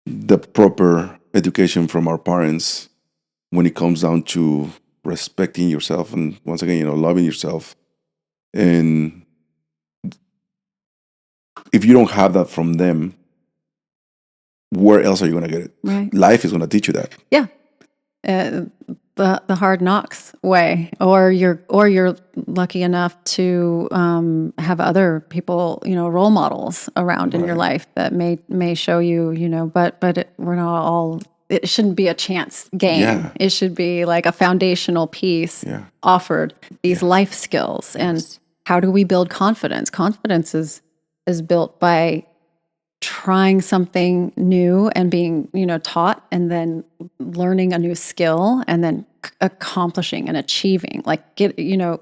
the proper education from our parents when it comes down to respecting yourself and, once again, loving yourself, and if you don't have that from them, where else are you going to get it? Right. Life is going to teach you that. Yeah. uh, the hard knocks way, or you're lucky enough to have other people, role models around in your Right. life that may show you, we're not all. It shouldn't be a chance game. Yeah. It should be like a foundational piece Yeah. offered. These Yeah. life skills, and Yes. how do we build confidence? Confidence is built by trying something new and being, taught, and then learning a new skill, and then accomplishing and achieving, like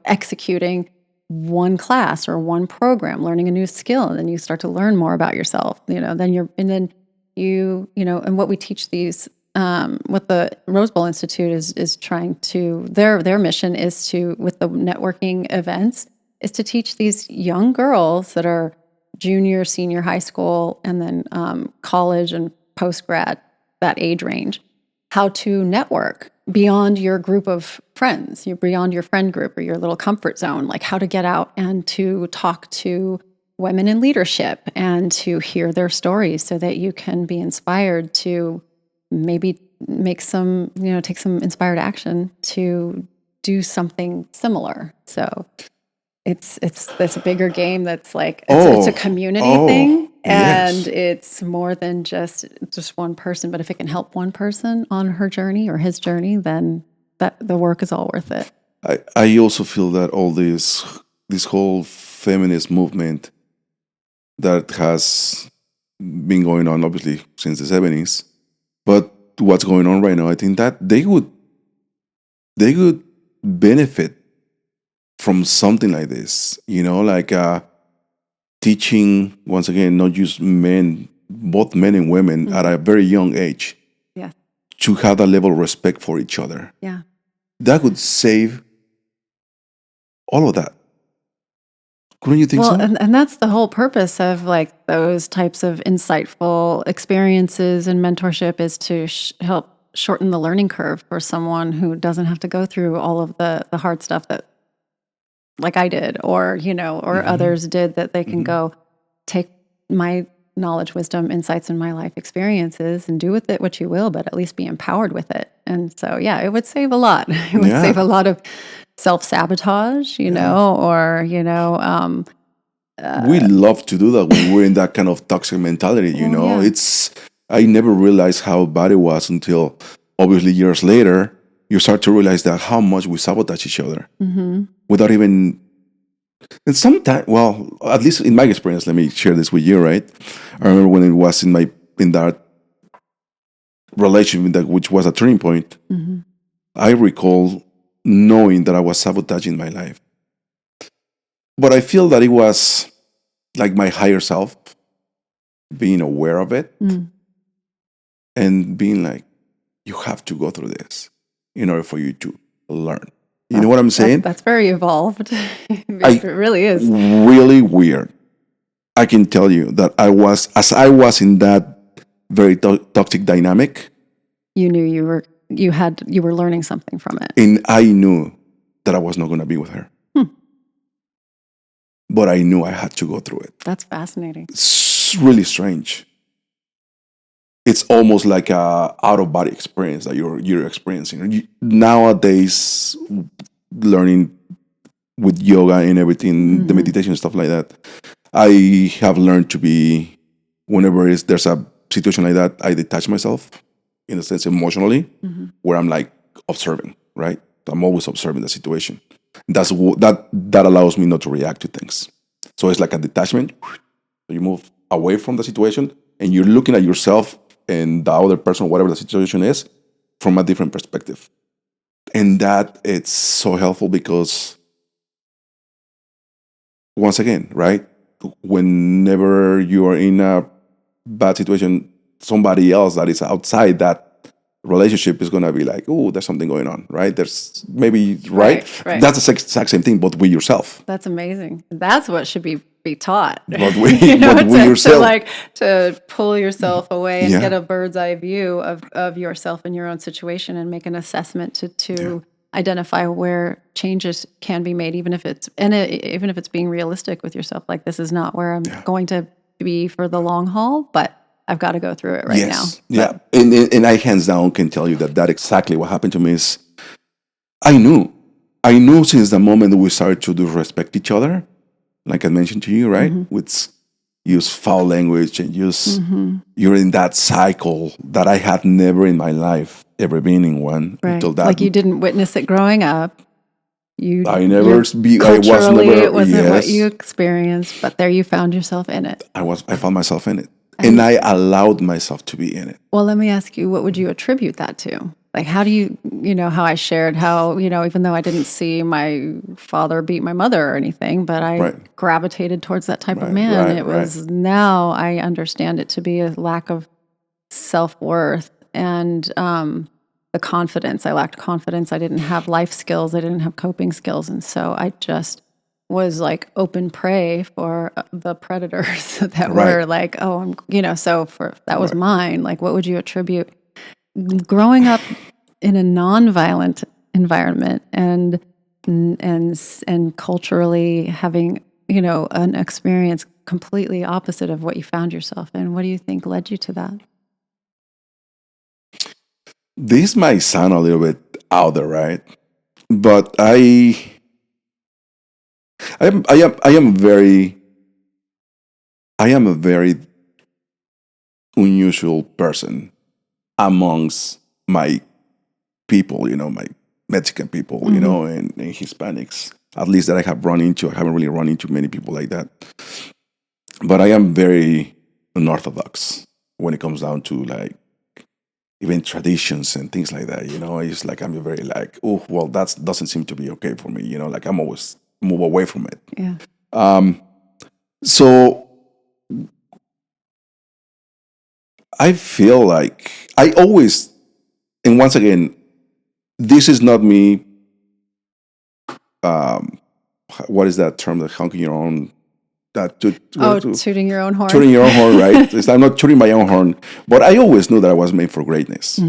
executing one class or one program, learning a new skill, and then you start to learn more about yourself, then and what we teach these, what the Rose Bowl Institute is trying to, their mission is to, with the networking events, is to teach these young girls that are junior, senior high school, and then college and post-grad, that age range, how to network beyond your group of friends, you're beyond your friend group or your little comfort zone, like how to get out and to talk to women in leadership and to hear their stories so that you can be inspired to maybe make some, take some inspired action to do something similar. So it's a bigger game that's like it's a Oh. community Oh. thing, and Yes. it's more than just one person. But if it can help one person on her journey or his journey, then that the work is all worth it. I also feel that all this whole feminist movement that has been going on obviously since the 70s, but what's going on right now, I think that they would benefit from something like this, like teaching, once again, not just men, both men and women at a very young age, Yeah, to have that level of respect for each other. yeah. That would save all of that. Couldn't you think Well, so? and that's the whole purpose of like those types of insightful experiences and mentorship, is to help shorten the learning curve for someone who doesn't have to go through all of the hard stuff that, like I did, or or Hmm. others did, that they can Hmm. go take my knowledge, wisdom, insights, and my life experiences and do with it what you will, but at least be empowered with it. And so, yeah, it would save a lot. It would save a Yeah, lot of self-sabotage, yeah. or We love to do that when we're in that kind of toxic mentality, well, yeah. I never realized how bad it was until obviously years later, you start to realize that how much we sabotage each other Hmm. without even, and sometimes, well, at least in my experience, let me share this with you, right? I remember when it was in that relationship which was a turning point, Hmm. I recall knowing that I was sabotaging my life. But I feel that it was like my higher self being aware of it Mm. and being like, you have to go through this in order for you to learn. You know That's what I'm that's saying? that's very evolved. It I really is. really weird. I can tell you that as I was in that very toxic dynamic, You knew you were learning something from it. and I knew that I was not going to be with her, Hmm. but I knew I had to go through it. That's fascinating. It's really strange. It's almost like a out of body experience that you're experiencing. Nowadays, learning with yoga and everything, the Hmm. meditation and stuff like that, I have learned to be, whenever there's a situation like that, I detach myself in a sense emotionally, Hmm. where I'm like observing, right? I'm always observing the situation. That allows me not to react to things. So it's like a detachment. So you move away from the situation and you're looking at yourself and the other person, whatever the situation is, from a different perspective. And that it's so helpful because, once again, right? Whenever you are in a bad situation, somebody else that is outside that relationship is going to be like, oh, there's something going on, right? There's maybe, right? Right, right. That's the exact same thing, but with yourself. That's amazing. That's what should be taught. But but with To yourself. like to pull yourself away and get Yeah. a bird's eye view of yourself and your own situation, and make an assessment to Yeah. identify where changes can be made, even if it's being realistic with yourself. Like, this is not where I'm Yeah. going to be for the long haul, but I've got to go through it right now. Yes. Yeah. And I hands down can tell you that exactly what happened to me is I knew. I knew since the moment that we started to do respect each other, like I mentioned to you, right? With use foul language and use you're in that cycle that I had never in my life ever been in one until that. Like you didn't witness it growing up. I was culturally, never. it wasn't what Yes, you experienced, but there you found yourself in it. I found myself in it, and I allowed myself to be in it. Well, let me ask you, what would you attribute that to? Like, how do you know, how I shared how, even though I didn't see my father beat my mother or anything, but I gravitated towards that type of man. It was, now I understand it to be a lack of self-worth and the confidence. I lacked confidence. I didn't have life skills. I didn't have coping skills. And so I just was like open prey for the predators that were like, oh, so that was mine. Like, what would you attribute growing up in a nonviolent environment and culturally having, an experience completely opposite of what you found yourself in? What do you think led you to that? This might sound a little bit out there, right? But I am a very unusual person amongst my people, my Mexican people, and Hispanics, at least that I have run into. I haven't really run into many people like that. But I am very unorthodox when it comes down to like even traditions and things like that. It's like I'm very like, oh, well, that doesn't seem to be okay for me. Like I'm always move away from it. Yeah. So I feel like I always, and once again, this is not me. What is that term? That honking your own. Tooting your own horn. Tooting your own horn, right? I'm not tooting my own horn, but I always knew that I was made for greatness.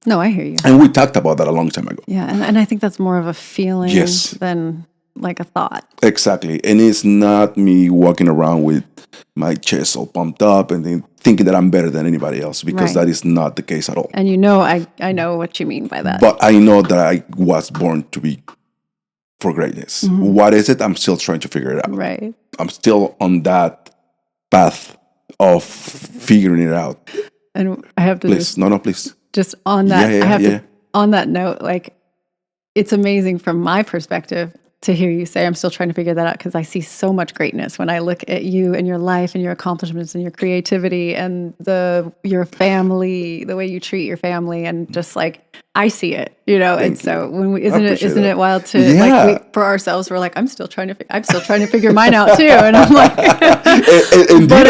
No, I hear you. And we talked about that a long time ago. Yeah, and I think that's more of a feeling than like a thought. Exactly. And it's not me walking around with my chest all pumped up and thinking that I'm better than anybody else, because that is not the case at all. And I know what you mean by that. But I know that I was born to be for greatness. What is it? I'm still trying to figure it out. Right. I'm still on that path of figuring it out. And I have to please. Please. Just on that, on that note, like, it's amazing from my perspective to hear you say, I'm still trying to figure that out, because I see so much greatness when I look at you and your life and your accomplishments and your creativity and your family, the way you treat your family, and just like, I see it, and so when isn't it wild to like for ourselves, we're like, I'm still trying to figure mine out too, and I'm like, right? But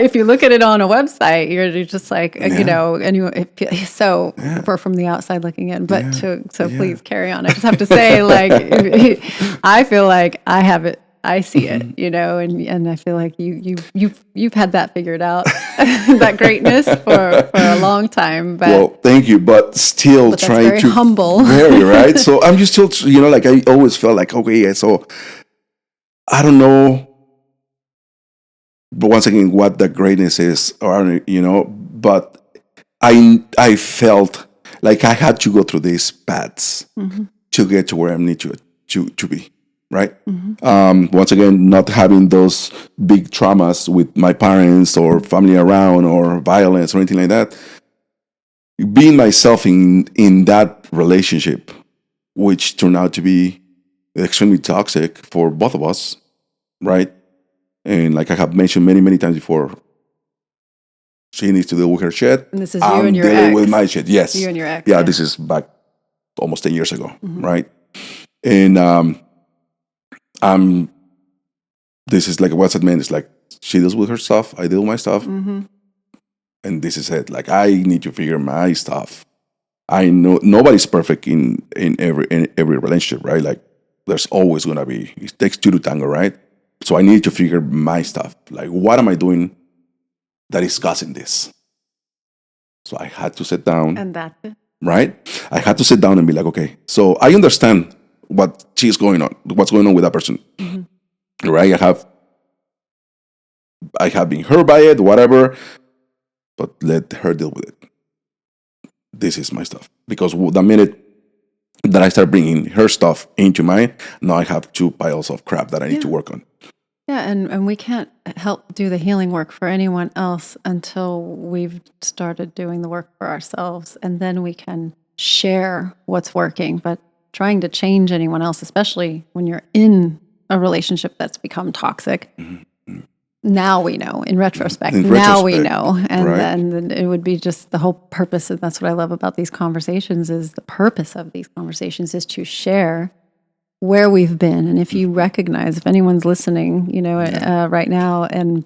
if you look at it on a website, you're just like, from the outside looking in, but please carry on. I just have to say, like, I feel like I have it. I see it, and I feel like you've had that figured out, that greatness for a long time. But well, thank you, but still trying very to humble, very right. So I'm just still, like I always felt like, okay, yeah. So I don't know, but once again, what the greatness is, or but I felt like I had to go through these paths to get to where I need to be. Right. Once again, not having those big traumas with my parents or family around or violence or anything like that. Being myself in that relationship, which turned out to be extremely toxic for both of us. Right. And like I have mentioned many, many times before, she needs to deal with her shit. And this is you and your ex. I'm dealing with my shit. Yes. You and your ex. Yeah, this is back almost 10 years ago. Right. And this is like what's it meant? It's like she deals with her stuff, I deal with my stuff, and this is it. Like I need to figure my stuff. I know nobody's perfect in every relationship, right? Like there's always gonna be. It takes two to tango, right? So I need to figure my stuff. Like what am I doing that is causing this? So I had to sit down, and that's it. Right? I had to sit down and be like, okay, so I understand what's going on with that person. Right? I have been hurt by it, whatever. but let her deal with it. This is my stuff. Because the minute that I start bringing her stuff into mine, now I have two piles of crap that I need to work on. Yeah, and we can't help do the healing work for anyone else until we've started doing the work for ourselves, and then we can share what's working. But trying to change anyone else, especially when you're in a relationship that's become toxic, now we know, in retrospect, now we know. And right? then it would be just the whole purpose, and that's what I love about these conversations, is the purpose of these conversations is to share where we've been. And if you recognize, if anyone's listening, right now and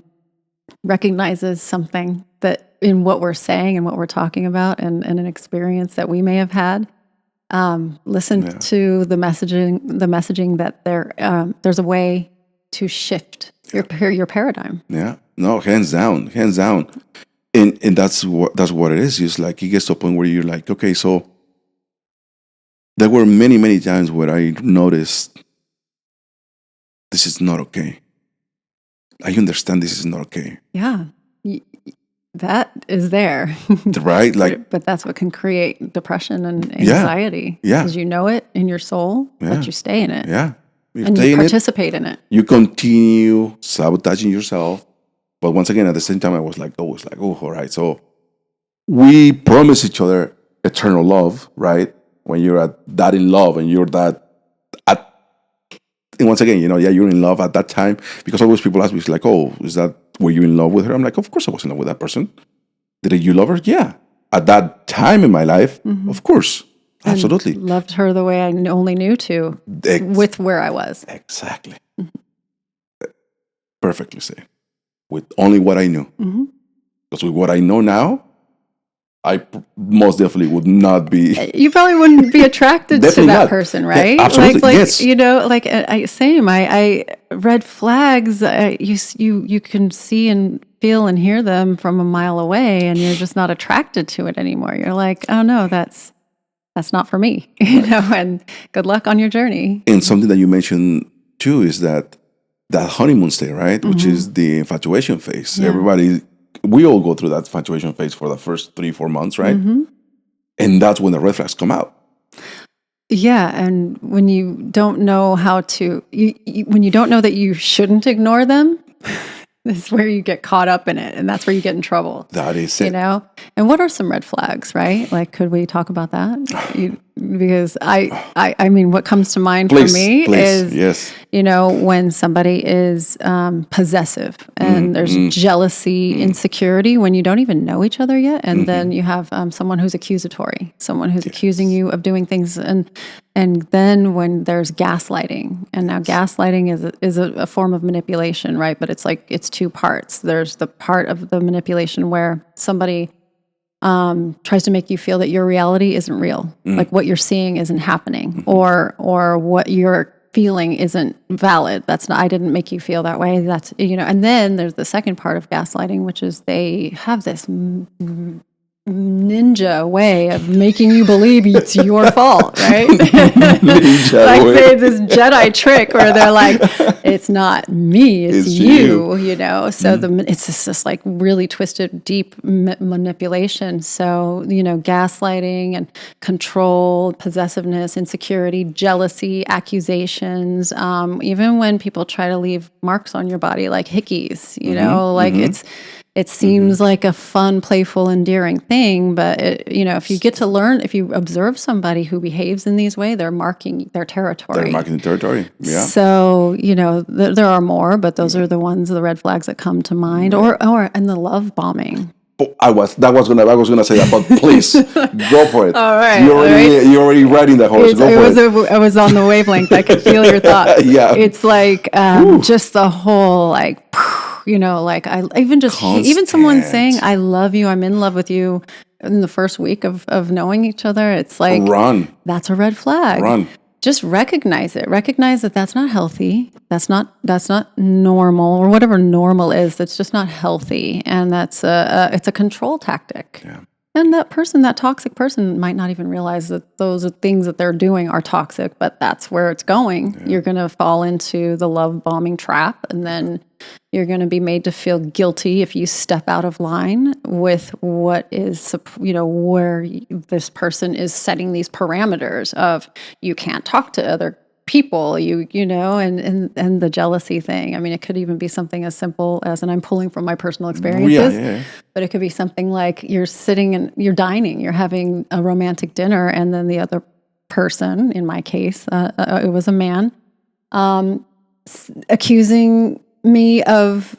recognizes something that in what we're saying and what we're talking about and an experience that we may have had, listen to the messaging that there's a way to shift your paradigm. Yeah. No, hands down. And that's what it is. It's like it gets to a point where you're like, okay, so there were many, many times where I noticed this is not okay. I understand this is not okay. Yeah. That is there. Right? Like, but that's what can create depression and anxiety. Yeah. Because you know it in your soul, but you stay in it. Yeah. And you participate in it. You continue sabotaging yourself. But once again, at the same time, I was like, oh, all right. So we promise each other eternal love, right? When you're that in love and you're and once again, you're in love at that time. Because always people ask me, it's like, oh, were you in love with her? I'm like, of course I was in love with that person. Did you love her? Yeah. At that time in my life, of course. Absolutely. And loved her the way I only knew to, with where I was. Exactly. Perfectly said. With only what I knew. Because with what I know now, I most definitely would not be. You probably wouldn't be attracted to that person, right? Absolutely, yes. Same. I red flags. You can see and feel and hear them from a mile away, and you're just not attracted to it anymore. You're like, oh no, that's not for me, And good luck on your journey. And something that you mentioned too is that honeymoon stage, right? Which is the infatuation phase. Yeah. We all go through that infatuation phase for the first 3-4 months, right? And that's when the red flags come out. Yeah, and when you don't know how to, when you don't know that you shouldn't ignore them, this is where you get caught up in it, and that's where you get in trouble. That is it. And what are some red flags, right? Like, could we talk about that? Because I mean, what comes to mind for me is, yes. When somebody is possessive and there's jealousy, insecurity, when you don't even know each other yet, and then you have someone who's accusatory, someone who's accusing you of doing things, and then when there's gaslighting, and now gaslighting is a form of manipulation, right? But it's two parts. There's the part of the manipulation where somebody tries to make you feel that your reality isn't real, like what you're seeing isn't happening, or what you're feeling isn't valid. I didn't make you feel that way. That's and then there's the second part of gaslighting, which is they have this ninja way of making you believe it's your fault, right? This Jedi trick where they're like, it's not me, it's you. So it's just like really twisted, deep manipulation. So, gaslighting and control, possessiveness, insecurity, jealousy, accusations, even when people try to leave marks on your body like hickeys, it seems like a fun, playful, endearing thing, but if you observe somebody who behaves in these ways, they're marking their territory. They're marking the territory. Yeah. So there are more, but those are the red flags that come to mind, and the love bombing. I was gonna say that, but please go for it. All right, you're already riding that horse. I was on the wavelength. I could feel your thoughts. Yeah, it's like just the whole like. I even someone saying, I love you, I'm in love with you in the first week of knowing each other, it's like, run. That's a red flag. Run. Just recognize it. Recognize that that's not healthy. That's not normal, or whatever normal is. That's just not healthy. And it's a control tactic. Yeah. And that toxic person might not even realize that those are things that they're doing are toxic, but that's where it's going. Yeah. You're going to fall into the love bombing trap, and then, You're going to be made to feel guilty if you step out of line with what is, where this person is setting these parameters of you can't talk to other people, and the jealousy thing. I mean, it could even be something as simple as, and I'm pulling from my personal experiences, but it could be something like you're sitting and you're dining, you're having a romantic dinner, and then the other person, in my case, it was a man, accusing me of,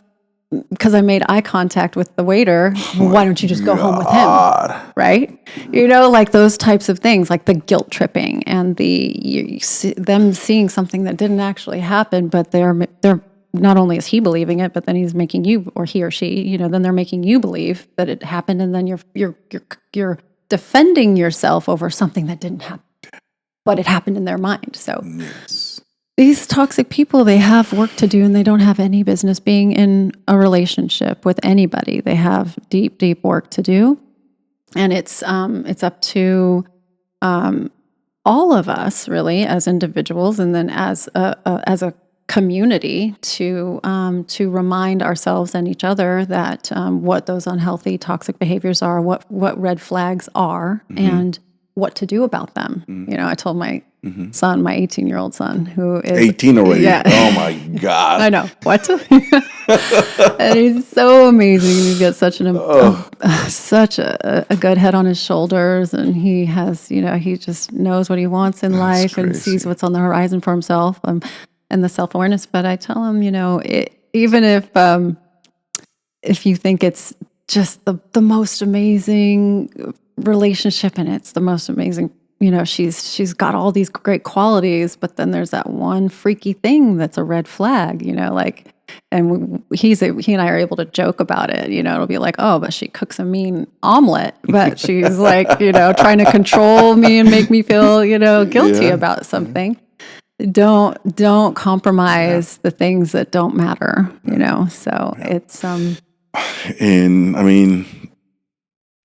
because I made eye contact with the waiter, why don't you just go home with him? Right? Like those types of things, like the guilt tripping and them seeing something that didn't actually happen, but they're not only is he believing it, but then he's making you, or he or she, then they're making you believe that it happened, and then you're defending yourself over something that didn't happen, but it happened in their mind. So these toxic people, they have work to do, and they don't have any business being in a relationship with anybody. They have deep, deep work to do. And it's up to all of us, really, as individuals, and then as a community, to remind ourselves and each other that what those unhealthy, toxic behaviors are, what red flags are, and what to do about them. I told my son, my 18-year-old son, who is 18 already. Yeah. Oh my God. I know. What? And he's so amazing. He's got such such a good head on his shoulders, and he has, he just knows what he wants in life and sees what's on the horizon for himself, and the self-awareness. But I tell him, even if you think it's just the most amazing relationship, and it's the most amazing, she's got all these great qualities, but then there's that one freaky thing that's a red flag, and he and I are able to joke about it. It'll be like, oh, but she cooks a mean omelet, but she's like, trying to control me and make me feel, guilty about something. Don't compromise the things that don't matter, so it's and I mean,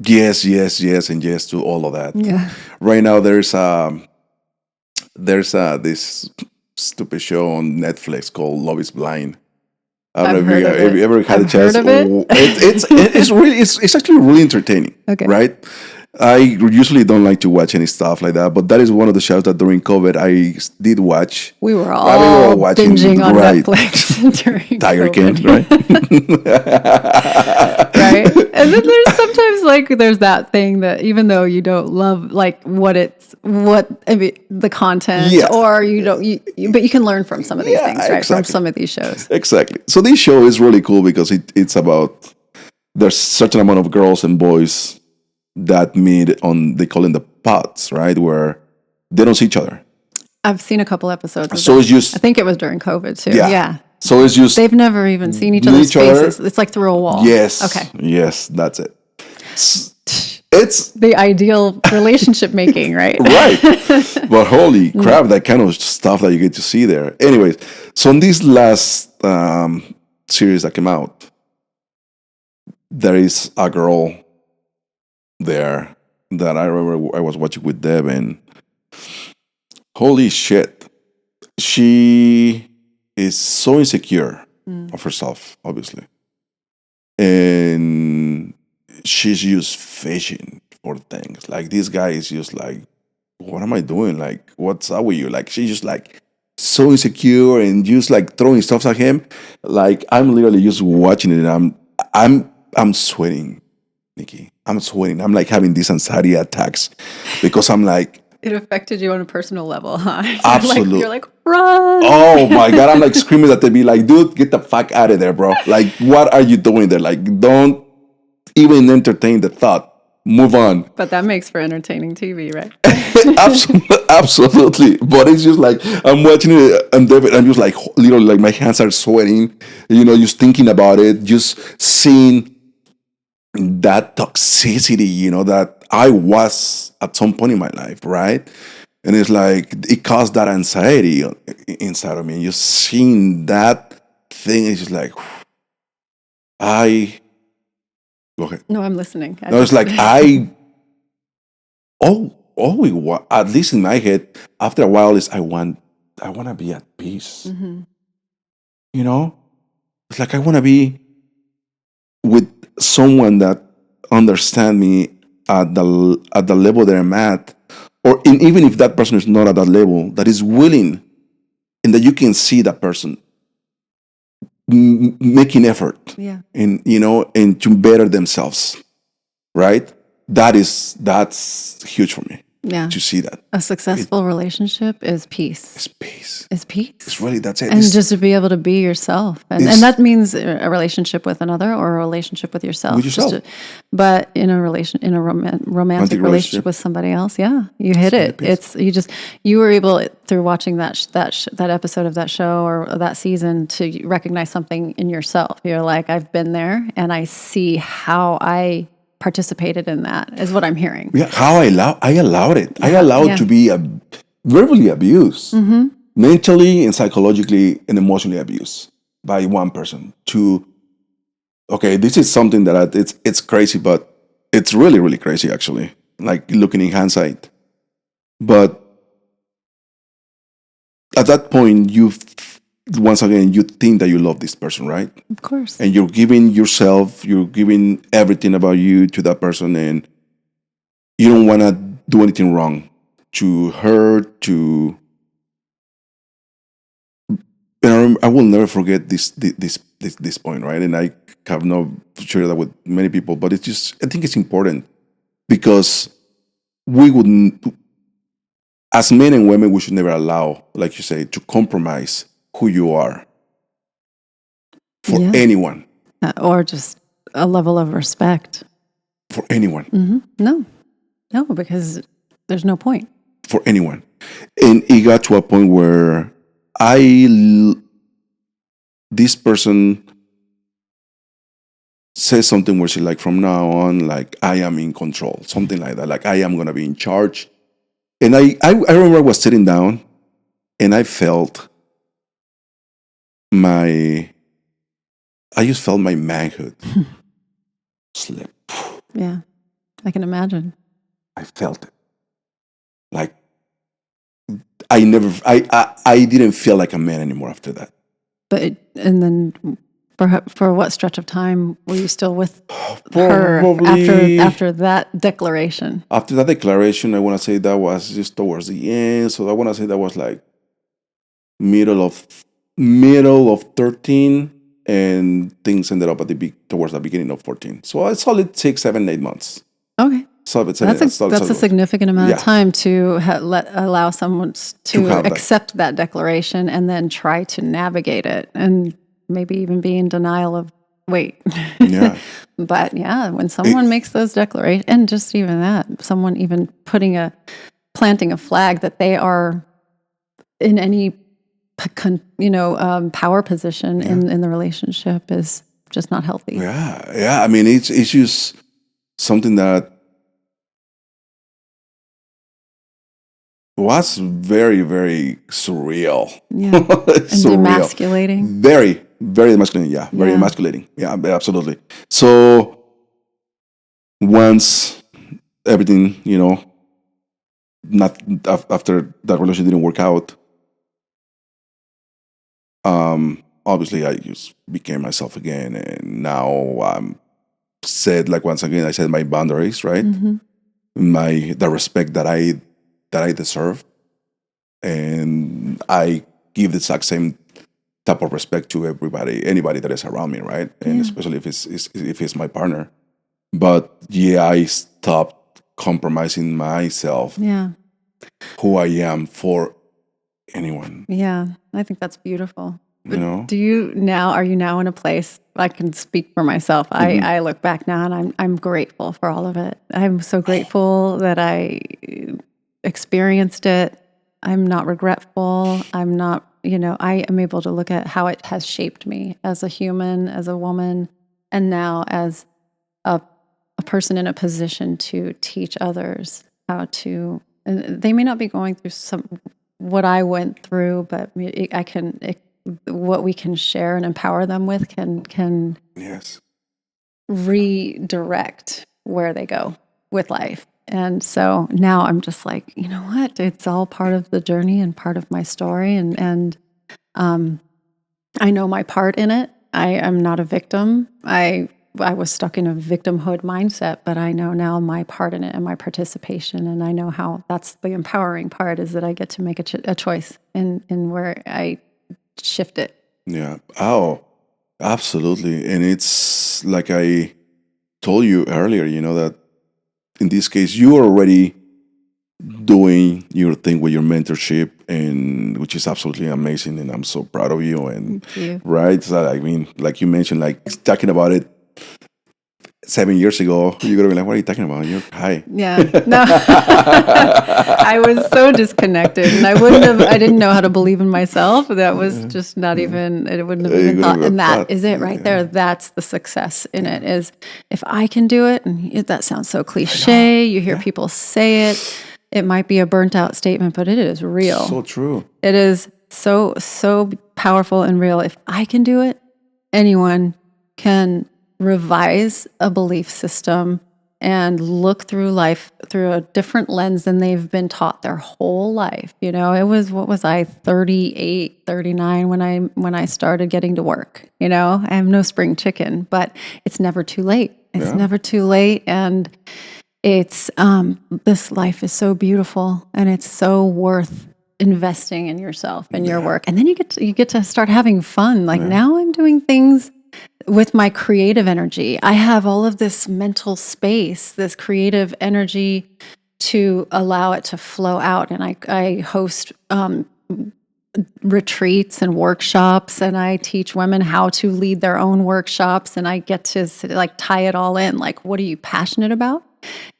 yes, and yes to all of that. Yeah. Right now, there's this stupid show on Netflix called Love Is Blind. I don't know if you ever had a chance. It's actually really entertaining. Okay. Right? I usually don't like to watch any stuff like that, but that is one of the shows that during COVID I did watch. We were all watching, binging on Netflix during Tiger COVID. King, right? Right. And then there's sometimes there's that thing that even though you don't love the content, or you don't, but you can learn from some of these things, right? Exactly. From some of these shows. Exactly. So this show is really cool because it's about, there's certain amount of girls and boys that meet on, they call it the pods, right? Where they don't see each other. I've seen a couple episodes of so it's just, I think it was during COVID too. Yeah. So it's just, they've never even seen each other's faces. It's like through a wall. Yes. Okay. Yes, that's it. It's the ideal relationship making, right? Right. But holy crap, that kind of stuff that you get to see there. Anyways, so in this last series that came out, there is a girl there that I remember I was watching with Deb, and holy shit, she is so insecure of herself, obviously, and she's just fishing for things. Like, this guy is just like, what am I doing? Like, what's up with you? Like, she's just like so insecure and just like throwing stuff at him. Like, I'm literally just watching it, and I'm sweating, Nikki. I'm sweating. I'm like having these anxiety attacks because I'm like, it affected you on a personal level, huh? Absolutely. You're like, run. Oh my God. I'm like screaming at them, be like, dude, get the fuck out of there, bro. Like, what are you doing there? Like, don't even entertain the thought. Move on. But that makes for entertaining TV, right? Absolutely. But it's just like, I'm watching it, and I'm just like, literally, like, my hands are sweating, just thinking about it, just seeing that toxicity, that I was at some point in my life, right? And it's like, it caused that anxiety inside of me. Just seeing that thing, it's just like, go ahead. No, I'm listening. It's like, at least in my head, after a while, is I want to be at peace. Mm-hmm. It's like I want to be with someone that understand me at the level that I'm at, or even if that person is not at that level, that is willing and that you can see that person making effort Yeah. and to better themselves, right? That's huge for me Yeah. to see that. A successful relationship is peace. It's peace. Is peace. It's really, that's it. And just to be able to be yourself. And that means a relationship with another or a relationship with yourself. With yourself. But in a romantic relationship with somebody else, yeah, you hit it. You were able, through watching that episode of that show or that season, to recognize something in yourself. You're like, I've been there and I see how I participated in that, is what I'm hearing. Yeah, how I allowed it. I allowed to be verbally abused, mentally and psychologically and emotionally abused by one person. Okay, this is something that it's crazy, but it's really, really crazy actually. Like looking in hindsight, but at that point, once again you think that you love this person, right? Of course. And you're giving yourself, you're giving everything about you to that person, and you don't want to do anything wrong to her, and I will never forget this point, right? And I have not shared that with many people, but it's just, I think it's important because we wouldn't, as men and women, we should never allow, like you say, to compromise who you are for anyone. Or just a level of respect. For anyone. Mm-hmm. No, because there's no point. For anyone. And it got to a point where this person says something where she's like, from now on, like, I am in control, something like that. Like, I am going to be in charge. And I remember I was sitting down and I just felt my manhood slip. Yeah, I can imagine. I felt it. Like, I didn't feel like a man anymore after that. And then for what stretch of time were you still with her after that declaration? After that declaration, I want to say that was just towards the end. So I want to say that was like middle of 13, and things ended up towards the beginning of 14. So I solid 6, 7, 8 months. Okay. That's a significant amount of time to allow someone to accept that declaration and then try to navigate it, and maybe even be in denial of wait. Yeah. But yeah, when someone makes those declarations, and just even that, someone even planting a flag that they are in any power position in the relationship is just not healthy. Yeah. I mean, it's just something that was very, very surreal. Yeah. And demasculating. Very, very emasculating. Yeah, very emasculating. Yeah, absolutely. So once everything, not after that relationship didn't work out, obviously I just became myself again, and now once again, I set my boundaries, right? Mm-hmm. The respect that I deserve, and I give the exact same type of respect to anybody that is around me, right? And especially if it's my partner. But I stopped compromising myself, who I am, for anyone. Yeah, I think that's beautiful. You know? Are you now in a place, I can speak for myself. Mm-hmm. I look back now and I'm grateful for all of it. I'm so grateful that I experienced it. I'm not regretful. I'm not, I am able to look at how it has shaped me as a human, as a woman, and now as a person in a position to teach others how to, and they may not be going through what I went through, but what we can share and empower them with can redirect where they go with life. And so now I'm just like, you know what? It's all part of the journey and part of my story. And I know my part in it. I am not a victim. I was stuck in a victimhood mindset, but I know now my part in it and my participation, and I know how that's the empowering part is that I get to make a choice in where I shift it. Yeah. Oh, absolutely. And it's like I told you earlier, that in this case, you're already doing your thing with your mentorship, and which is absolutely amazing. And I'm so proud of you. And Thank you. right. So, I mean, like you mentioned, like talking about it 7 years ago, you're going to be like, what are you talking about? You're high. Yeah. No. I was so disconnected, and I didn't know how to believe in myself. That was just not even, it wouldn't have even thought. And that is it right there. That's the success in it, is if I can do it, and that sounds so cliche. You hear people say it. It might be a burnt out statement, but it is real. So true. It is so powerful and real. If I can do it, anyone can revise a belief system and look through life through a different lens than they've been taught their whole life. It was, what was I, 38, 39 when I started getting to work. I am no spring chicken, but it's never too late. It's never too late. And it's this life is so beautiful, and it's so worth investing in yourself and your work. And then you get to start having fun. Like now I'm doing things with my creative energy. I have all of this mental space, this creative energy to allow it to flow out. And I host retreats and workshops, and I teach women how to lead their own workshops, and I get to tie it all in. Like, what are you passionate about?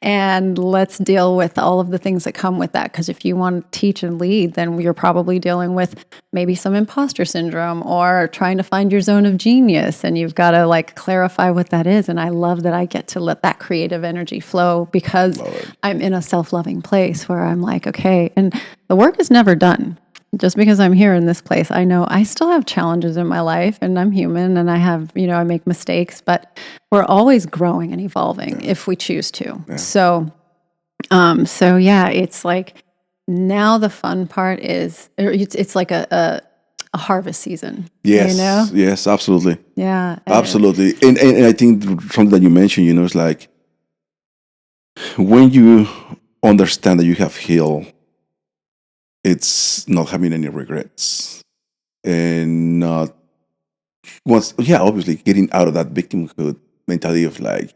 And let's deal with all of the things that come with that. Because if you want to teach and lead, then you're probably dealing with maybe some imposter syndrome or trying to find your zone of genius. And you've got to clarify what that is. And I love that I get to let that creative energy flow because I'm in a self-loving place where I'm like, okay, and the work is never done. Just because I'm here in this place, I know I still have challenges in my life, and I'm human, and I have, I make mistakes, but we're always growing and evolving if we choose to. Yeah. So yeah, it's like now the fun part is it's like a harvest season. Yes, yes, absolutely. Yeah, absolutely. And I think something that you mentioned, is like when you understand that you have healed, it's not having any regrets and not obviously getting out of that victimhood mentality of like,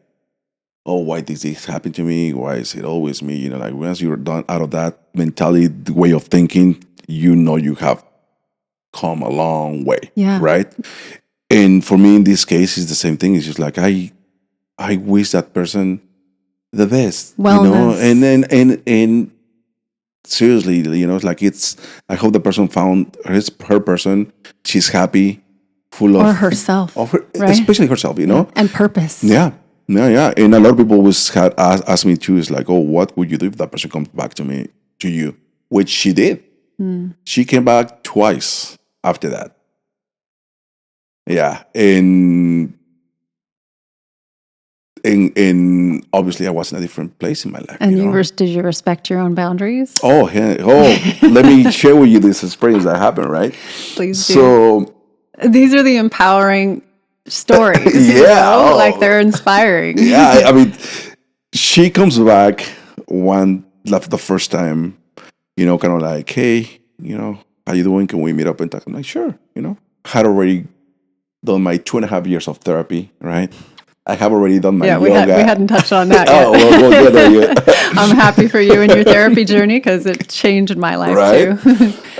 oh, why did this happen to me? Why is it always me? Once you're done out of that mentality, the way of thinking, you have come a long way. Yeah. Right. And for me, in this case, it's the same thing. It's just like, I wish that person the best, Wellness. and seriously, I hope the person found her person. She's happy, full of... Or herself. Right? Especially herself, And purpose. Yeah. And a lot of people always had asked me too, is like, oh, what would you do if that person comes back to you? Which she did. She came back twice after that. Yeah. And obviously I was in a different place in my life. And did you respect your own boundaries? Oh, let me share with you this experience that happened, right? Please do. So these are the empowering stories. Like they're inspiring. Yeah, I mean, she comes back the first time, kind of like, hey, how you doing? Can we meet up and talk? I'm like, sure, had already done my 2.5 years of therapy, right? I have already done my yoga. We hadn't touched on that yet. Well, yeah. I'm happy for you and your therapy journey because it changed my life too.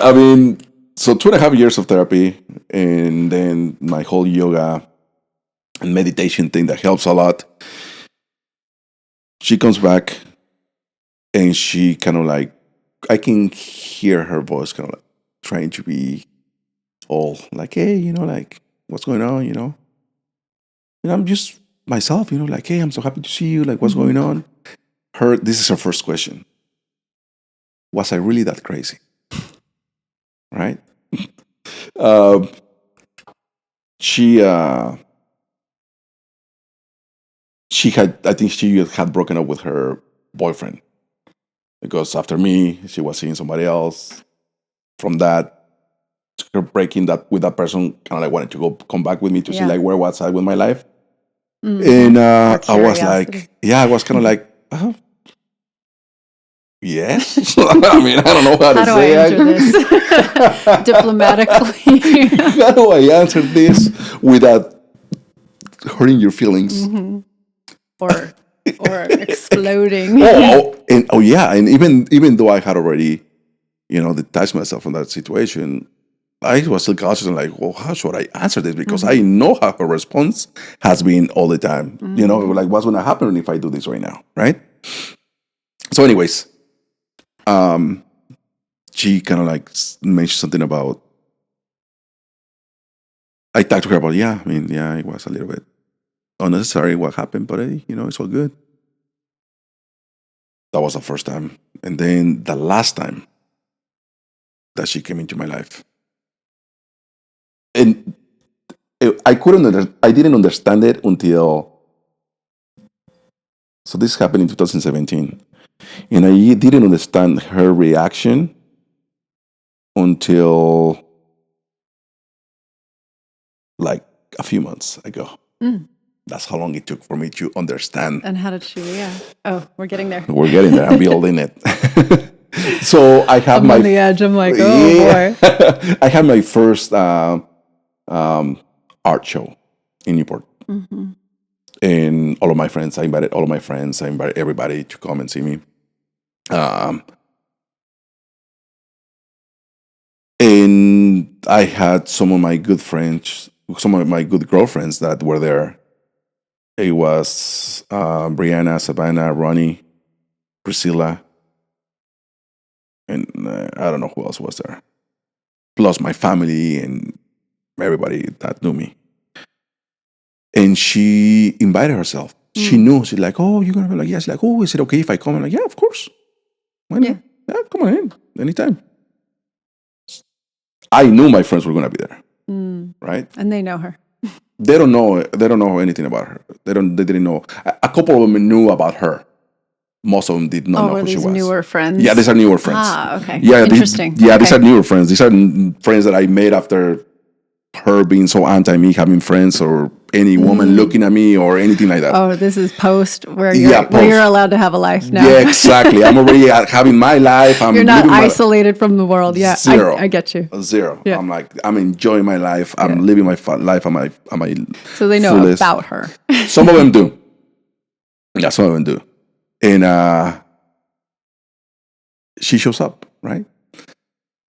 I mean, so 2.5 years of therapy, and then my whole yoga and meditation thing that helps a lot. She comes back, and she kind of like, I can hear her voice kind of like trying to be all like, hey, like, what's going on, And I'm just myself, like, hey, I'm so happy to see you. Like, what's going on? This is her first question. Was I really that crazy? Right? She had broken up with her boyfriend because after me, she was seeing somebody else. From that, her breaking that with that person kind of like wanted to come back with me to see Yeah. like where was I with my life. Mhm. And Or I was curiosity. like, yeah, I was kind of like, yes. I mean, I don't know how How to do I say answer this it. diplomatically? How do I answer this without hurting your feelings? or exploding. Yeah, and even though I had already, detached myself from that situation, I was still cautious and like, well, how should I answer this? Because I know how her response has been all the time. Like what's going to happen if I do this right now, right? So, anyways, she kind of like mentioned something about. I talked to her about, yeah, I mean, yeah, it was a little bit unnecessary what happened, but it's all good. That was the first time, and then the last time that she came into my life, and I didn't understand it until. So this happened in 2017, and I didn't understand her reaction until like a few months ago. That's how long it took for me to understand. And how did she react? Oh, we're getting there. We're getting there. I'm building it. So I have I'm my on the edge. I'm like, oh boy. I had my first art show in Newport, and all of my friends. I invited all of my friends. I invited everybody to come and see me. And I had some of my good friends, some of my good girlfriends that were there. It was Brianna, Savannah, Ronnie, Priscilla, and I don't know who else was there. Plus my family and everybody that knew me. And she invited herself. She knew. She's like, oh, you're going to be like, yes. Like, oh, is it okay if I come? I'm like, yeah, of course. Why not? Yeah. Yeah, come on in anytime. I knew my friends were going to be there, right? And they know her. They don't know. They don't know anything about her. They didn't know. A couple of them knew about her. Most of them did not know were who she these was. newer friends? Yeah, these are newer friends. Ah, okay. Yeah, Interesting. These are newer friends. These are friends that I made after her being so anti me having friends or any woman looking at me or anything like that. Oh, this is post where Yeah, you're allowed to have a life now. Yeah, exactly. I'm already having my life. I'm You're not living isolated from the world. Yeah, Zero. I get you. Zero. Yeah. I'm like, I'm enjoying my life. I'm living my life on my So they know fullest. about her. Some of them do. Yeah, some of them do. And she shows up, right?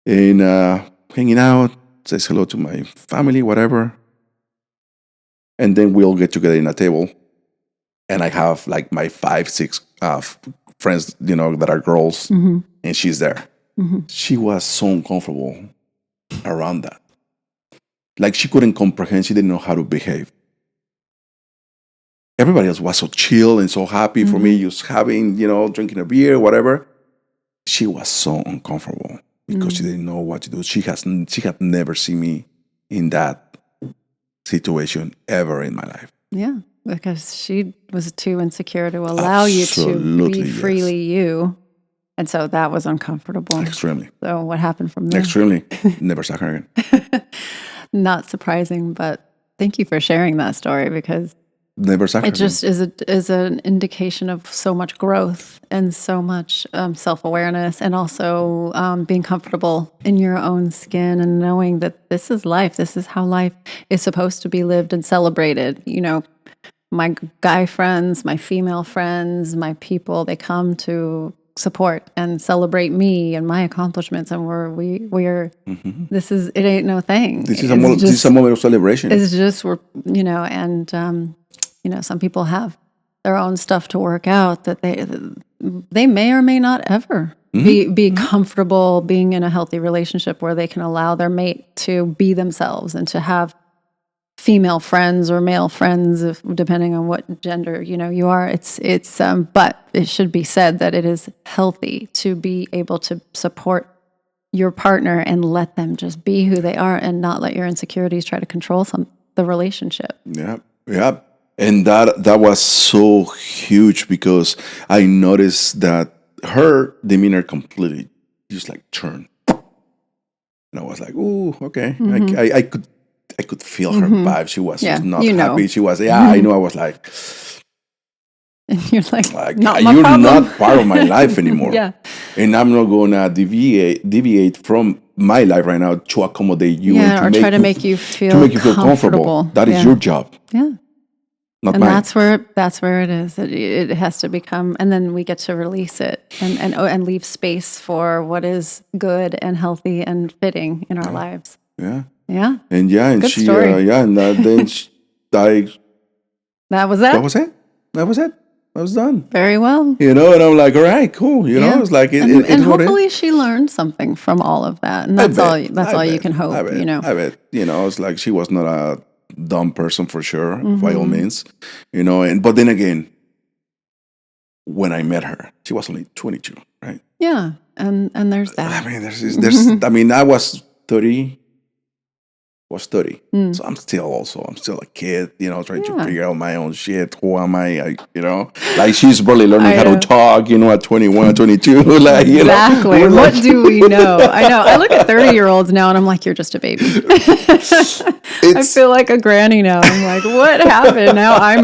And hanging out, says hello to my family, whatever. And then we all get together in a table. And I have like my 5, 6 friends, that are girls. And she's there. She was so uncomfortable around that. Like she couldn't comprehend. She didn't know how to behave. Everybody else was so chill and so happy for me, just having, drinking a beer, whatever. She was so uncomfortable because she didn't know what to do. She had never seen me in that situation ever in my life. Yeah, because she was too insecure to allow you to be freely you. And so that was uncomfortable. Extremely. So what happened from there? Extremely. Never saw her again. Not surprising, but thank you for sharing that story because Never saw her it just is an indication of so much growth and so much self-awareness and also being comfortable in your own skin and knowing that this is life. This is how life is supposed to be lived and celebrated. My guy friends, my female friends, my people, they come to support and celebrate me and my accomplishments, and we're this is it ain't no thing. This is a moment of celebration. It's just and some people have their own stuff to work out that they may or may not ever be comfortable being in a healthy relationship where they can allow their mate to be themselves and to have female friends or male friends, depending on what gender you are. It's but it should be said that it is healthy to be able to support your partner and let them just be who they are and not let your insecurities try to control the relationship. Yeah. And that was so huge because I noticed that her demeanor completely just like turned. And I was like, "Ooh, okay." Mm-hmm. I could feel her vibe. She was Yeah, just not you know. happy. She was, yeah, I know. I was And you're like, like, not my you're problem. not part of my life anymore. Yeah. And I'm not gonna deviate from my life right now to accommodate you and Yeah, or try to make you feel comfortable. comfortable. That is Yeah. your job, Yeah. not And mine. that's where it is. It has to become, and then we get to release it and leave space for what is good and healthy and fitting in our lives. Yeah. Yeah. And Good she, story. and then That was that it. was it. That was it. I was done. Very well. And I'm like, all right, cool. Yeah. It's like, And it is what it is. hopefully she learned something from all of that. And I that's all bet. that's I all you bet. can hope, I bet. I bet. It's like she was not a dumb person for sure, by all means. But then again, when I met her, she was only 22, right? Yeah. And there's that. I mean, there's I mean, I was 30. Was 30. So I'm still a kid, trying to figure out my own shit. Who am I? Like she's barely learning how to talk, at 21, 22. Like, exactly. What like, do we know? I know. I look at 30-year-olds now and I'm like, you're just a baby. I feel like a granny now. I'm like, what happened? Now I'm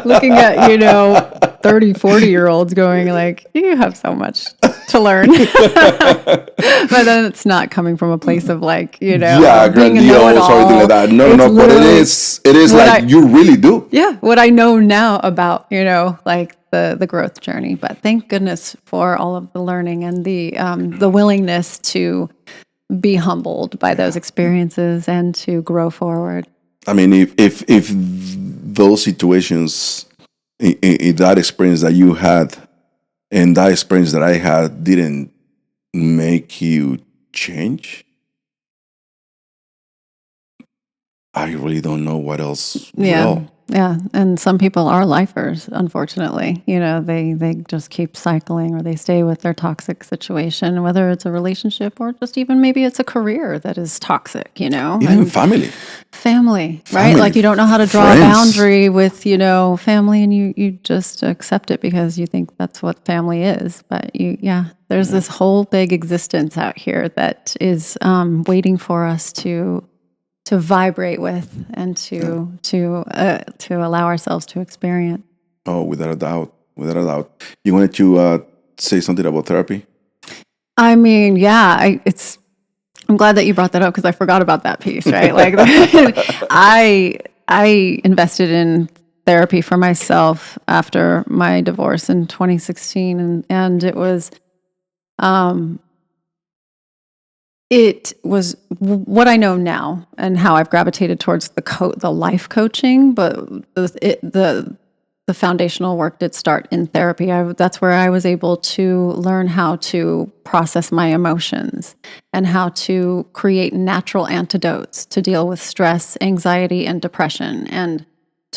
looking at, 30, 40-year-olds going like, you have so much to learn. But then it's not coming from a place of like, being a know-it-all. Or anything like that. No, but it is like you really do. Yeah, what I know now about, like the growth journey. But thank goodness for all of the learning and the willingness to be humbled by those experiences and to grow forward. I mean, if those situations, in that experience that you had and that experience that I had didn't make you change, I really don't know what else will. Yeah. And some people are lifers, unfortunately. They just keep cycling or they stay with their toxic situation, whether it's a relationship or just even maybe it's a career that is toxic, Even family. Family, right? Like you don't know how to draw friends. a boundary with, family and you just accept it because you think that's what family is. But there's this whole big existence out here that is waiting for us to vibrate with and to allow ourselves to experience. Oh, without a doubt. You wanted to say something about therapy? I mean, I'm glad that you brought that up because I forgot about that piece, right? Like I invested in therapy for myself after my divorce in 2016 and it was what I know now and how I've gravitated towards the life coaching, but the foundational work did start in therapy. That's where I was able to learn how to process my emotions and how to create natural antidotes to deal with stress, anxiety, and depression. And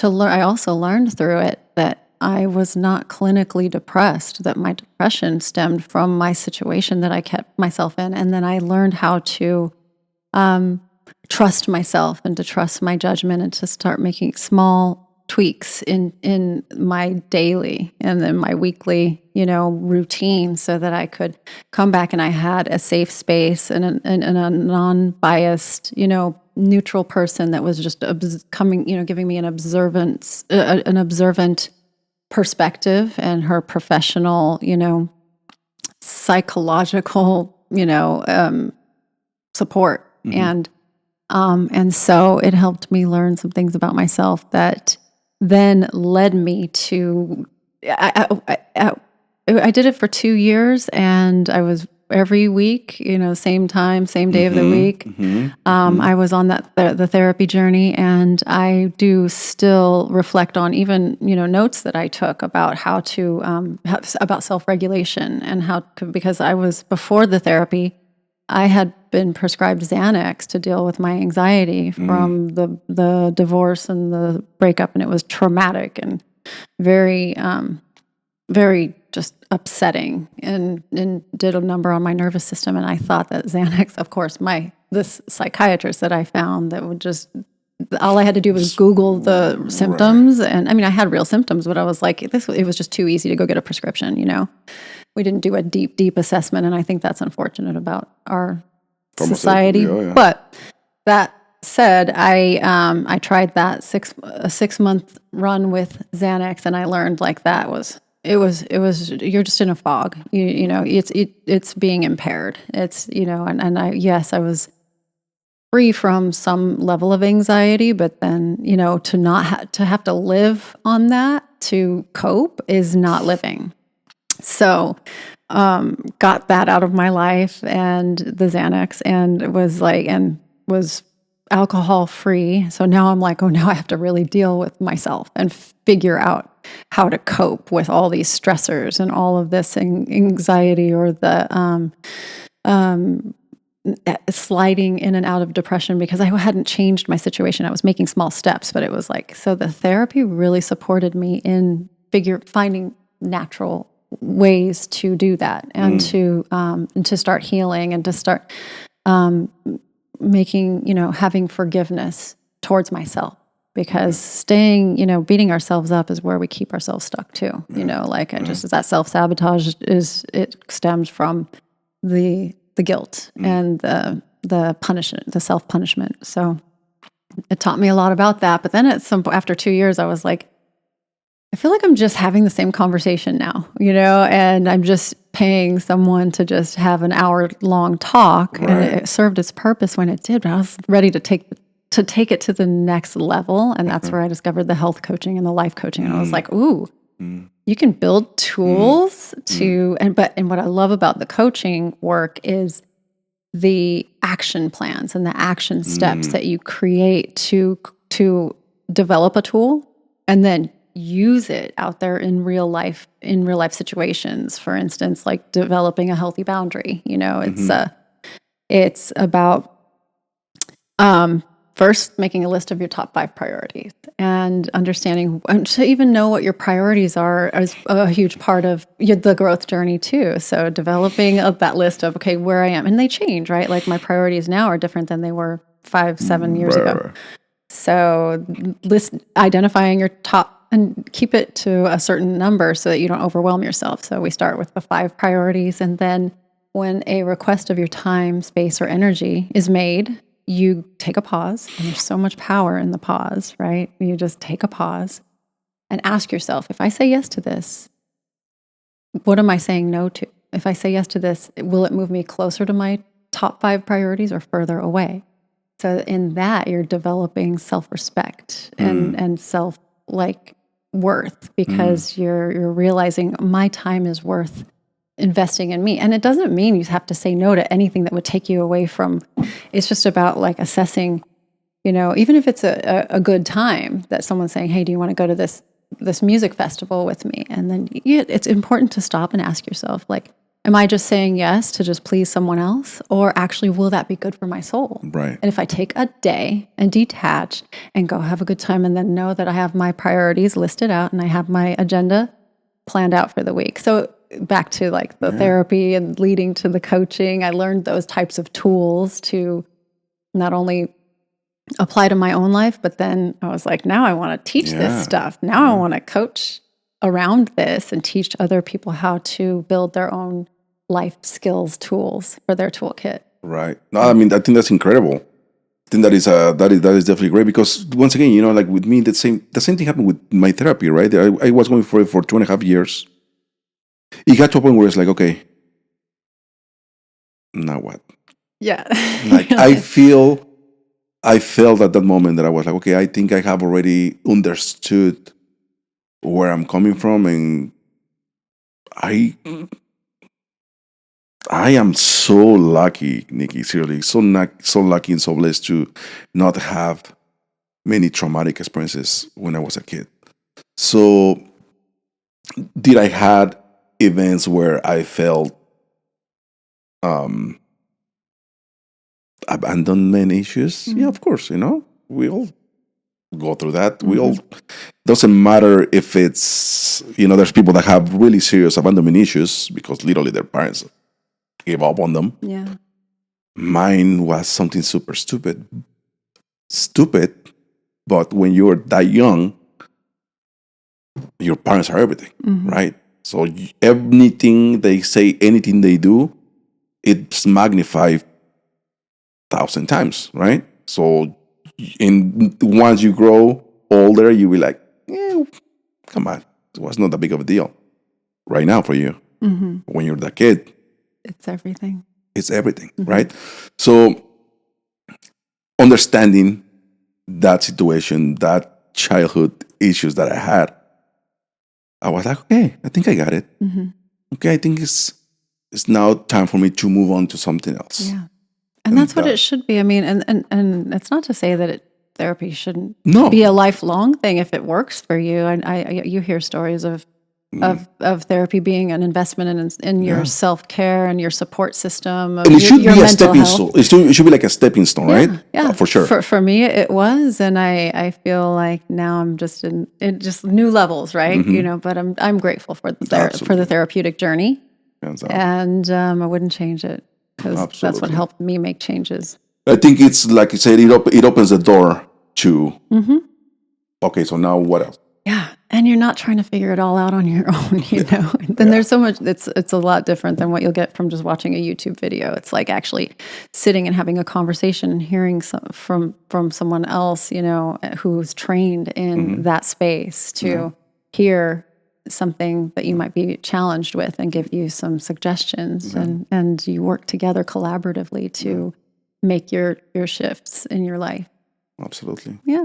I also learned through it that I was not clinically depressed, that my depression stemmed from my situation that I kept myself in. And then I learned how to trust myself and to trust my judgment and to start making small tweaks in my daily and then my weekly, routine so that I could come back and I had a safe space and a non-biased, neutral person that was just giving me an observant perspective and her professional, psychological, support. And so it helped me learn some things about myself that then led me to, I did it for 2 years and I was every week, same time, same day of the week. I was on the therapy journey and I do still reflect on even, notes that I took about how to, about self-regulation and because I was before the therapy, I had been prescribed Xanax to deal with my anxiety from the divorce and the breakup, and it was traumatic and very, very just upsetting, and did a number on my nervous system. And I thought that Xanax, of course, this psychiatrist that I found that would just all I had to do was Google the symptoms, and I mean, I had real symptoms, but I was like, it was just too easy to go get a prescription. We didn't do a deep assessment, and I think that's unfortunate about our society. Oh, yeah. But that said, I tried that 6 month run with Xanax, and I learned like that was it was you're just in a fog. You know it's being impaired. It's and I yes, I was free from some level of anxiety, but then to not to have to live on that to cope is not living. So got that out of my life and the Xanax, and was alcohol free. So now I'm like, oh, now I have to really deal with myself and figure out how to cope with all these stressors and all of this anxiety, or the sliding in and out of depression, because I hadn't changed my situation. I was making small steps, but it was like, so the therapy really supported me in finding natural ways to do that, and to start healing, and to start making, having forgiveness towards myself, because staying, beating ourselves up is where we keep ourselves stuck too. Just as that self-sabotage it stems from the guilt and the punishment, the self-punishment. So it taught me a lot about that. But then after 2 years, I was like, I feel like I'm just having the same conversation now, and I'm just paying someone to just have an hour-long talk, Right. and it served its purpose when it did. But I was ready to take it to the next level, and that's where I discovered the health coaching and the life coaching. And I was like, ooh, you can build tools and what I love about the coaching work is the action plans and the action steps that you create to develop a tool, and then use it out there in real life situations. For instance, like developing a healthy boundary. It's about first making a list of your top 5 priorities, and understanding, and to even know what your priorities are is a huge part of the growth journey too. So developing that list of, okay, where I am, and they change, right? Like my priorities now are different than they were 5-7 years ago. So identifying your top, and keep it to a certain number so that you don't overwhelm yourself. So we start with the 5 priorities, and then when a request of your time, space, or energy is made, you take a pause, and there's so much power in the pause, right? You just take a pause and ask yourself, if I say yes to this, what am I saying no to? If I say yes to this, will it move me closer to my top 5 priorities or further away? So in that, you're developing self-respect and self worth, because you're realizing my time is worth investing in me. And it doesn't mean you have to say no to anything that would take you away from. It's just about assessing, even if it's a good time that someone's saying, hey, do you want to go to this music festival with me? And then it's important to stop and ask yourself, am I just saying yes to just please someone else? Or actually, will that be good for my soul? Right. And if I take a day and detach and go have a good time, and then know that I have my priorities listed out and I have my agenda planned out for the week. So back to the therapy and leading to the coaching, I learned those types of tools to not only apply to my own life, but then I was like, now I want to teach this stuff. Now I want to coach around this and teach other people how to build their own life skills tools for their toolkit. Right. No, I mean, I think that's incredible. I think that is definitely great, because once again, with me, the same thing happened with my therapy, right? I was going for it for 2.5 years. It got to a point where it's like, okay, now what? Yeah. I felt at that moment that I was like, okay, I think I have already understood where I'm coming from, and I am so lucky, Nikki, seriously, so lucky and so blessed to not have many traumatic experiences when I was a kid. So did I had events where I felt abandonment issues? Yeah, of course, we all go through that. We all, doesn't matter if it's, there's people that have really serious abandonment issues because literally their parents gave up on them. Yeah. Mine was something super stupid, but when you're that young, your parents are everything, right? So anything they say, anything they do, it's magnified 1,000 times, right? So, once you grow older, you be like, yeah, come on, it was not that big of a deal right now for you. When you're that kid, It's everything. it's everything, right? So, understanding that situation, that childhood issues that I had, I was like, okay, I think I got it. Okay, I think it's now time for me to move on to something else. Yeah. And that's what it should be. I mean, and it's not to say that therapy shouldn't be a lifelong thing if it works for you. And you hear stories of therapy being an investment in your self-care and your support system, of and it should your be a mental stepping health. stone. It should be like a stepping stone, right? Yeah, For sure. For me, it was, and I feel like now I'm just in just new levels, right? But I'm grateful for the therapeutic journey, and I wouldn't change it because that's what helped me make changes. I think it's like you said, it opens the door to. Okay, so now what else? Yeah, and you're not trying to figure it all out on your own, Then there's so much. It's a lot different than what you'll get from just watching a YouTube video. It's like actually sitting and having a conversation and hearing from someone else, who's trained in that space to hear something that you might be challenged with and give you some suggestions, and you work together collaboratively to make your shifts in your life. Absolutely. Yeah.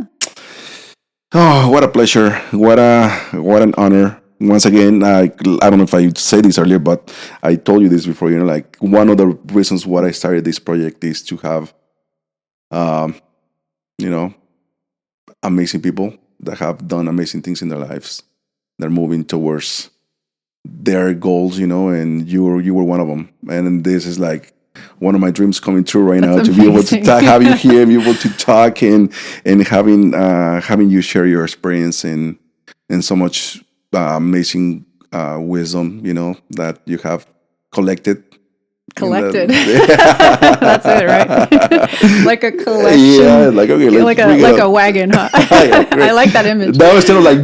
Oh, what a pleasure! What an honor! Once again, I don't know if I said this earlier, but I told you this before. Like one of the reasons why I started this project is to have, amazing people that have done amazing things in their lives. They're moving towards their goals, and you were one of them. And this is like one of my dreams coming true right now. To be able to have you here, be able to talk, and having you share your experience and so much amazing wisdom, that you have collected. That's it, right? Like a collection. Yeah, like a wagon, huh? I like that image. Now instead of like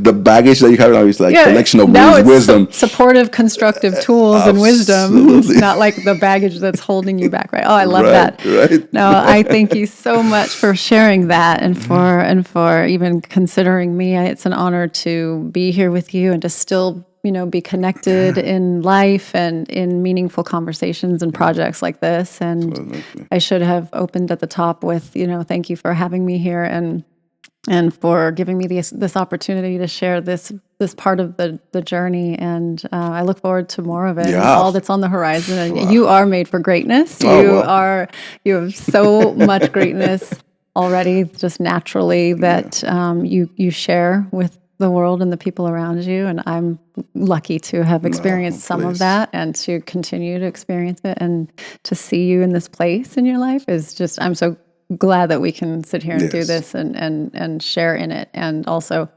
the baggage that you have now, it's like collection of wisdom. Supportive, constructive tools and wisdom, not like the baggage that's holding you back, right? Oh, I love that. Right. No, I thank you so much for sharing that and for even considering me. It's an honor to be here with you and to still be connected in life and in meaningful conversations and projects like this. And absolutely. I should have opened at the top with, thank you for having me here and for giving me this opportunity to share this part of the journey. And I look forward to more of it and all that's on the horizon. And you are made for greatness. You have so much greatness already, just naturally, that you share with the world and the people around you, and I'm lucky to have experienced some of that and to continue to experience it, and to see you in this place in your life is just, I'm so glad that we can sit here and do this and share in it, and also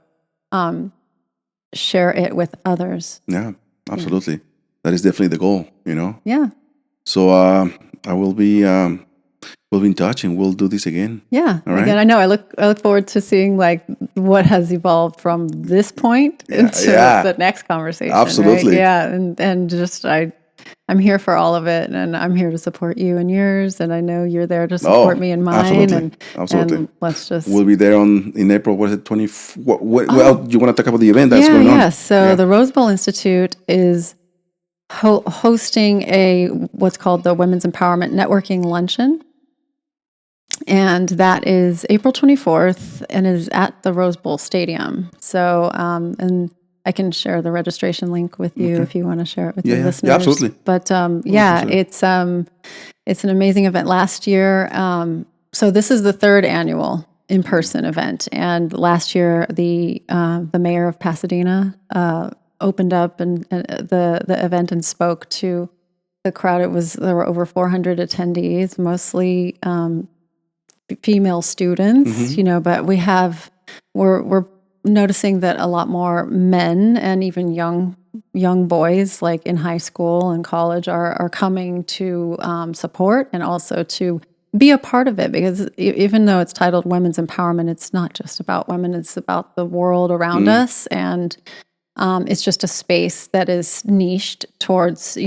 share it with others. Yeah, absolutely. Yeah. That is definitely the goal, Yeah. So I will be we'll be in touch and we'll do this again. Yeah. All right? Again, I know I look forward to seeing like what has evolved from this point into the next conversation. Absolutely. Right? Yeah. And just I'm here for all of it, and I'm here to support you in yours, and I know you're there to support me in mine. Absolutely. And let's just we'll be there in April. Was it 20? Well, you want to talk about the event that's going on? Yeah. So the Rose Bowl Institute is hosting what's called the Women's Empowerment Networking Luncheon. And that is April 24th and is at the Rose Bowl Stadium. So, and I can share the registration link with you if you want to share it with your listeners. Yeah, absolutely. But it's an amazing event. Last year, so this is the third annual in-person event, and last year the mayor of Pasadena opened up and the event and spoke to the crowd. There were over 400 attendees, mostly female students, but we're noticing that a lot more men and even young boys, like in high school and college, are coming to support and also to be a part of it, because even though it's titled Women's Empowerment, it's not just about women, it's about the world around us, and it's just a space that is niched towards,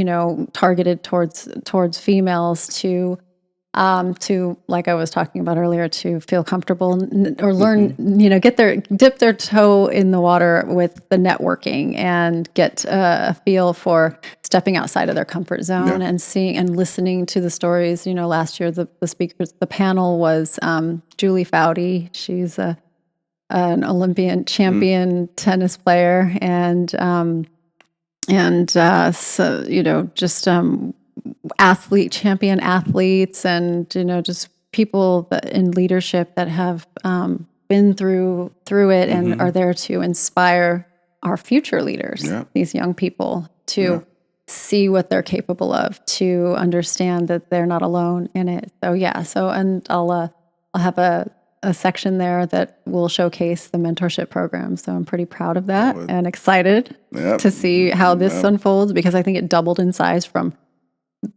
targeted towards females to to, like I was talking about earlier, to feel comfortable or learn, dip their toe in the water with the networking and get a feel for stepping outside of their comfort zone and seeing and listening to the stories. Last year, the speakers, the panel was Julie Foudy. She's an Olympian champion tennis player, and so just champion athletes, and just people in leadership that have been through it and are there to inspire our future leaders, these young people, to see what they're capable of, to understand that they're not alone in it. And I'll have a section there that will showcase the mentorship program. So I'm pretty proud of that and excited to see how this unfolds, because I think it doubled in size from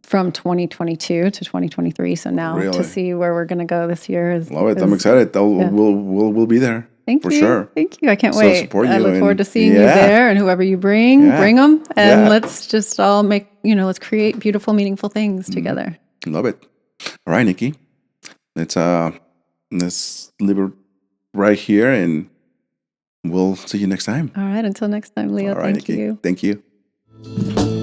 2022 to 2023. So now to see where we're going to go this year is... Love it. I'm excited. We'll be there. Thank you. For sure. Thank you. I can't wait. Support you, I look forward to seeing you there, and whoever you bring them. And let's just all make, let's create beautiful, meaningful things together. Love it. All right, Nikki. Let's leave it right here, and we'll see you next time. All right. Until next time, Leo. All right, thank Nikki. you. Thank you.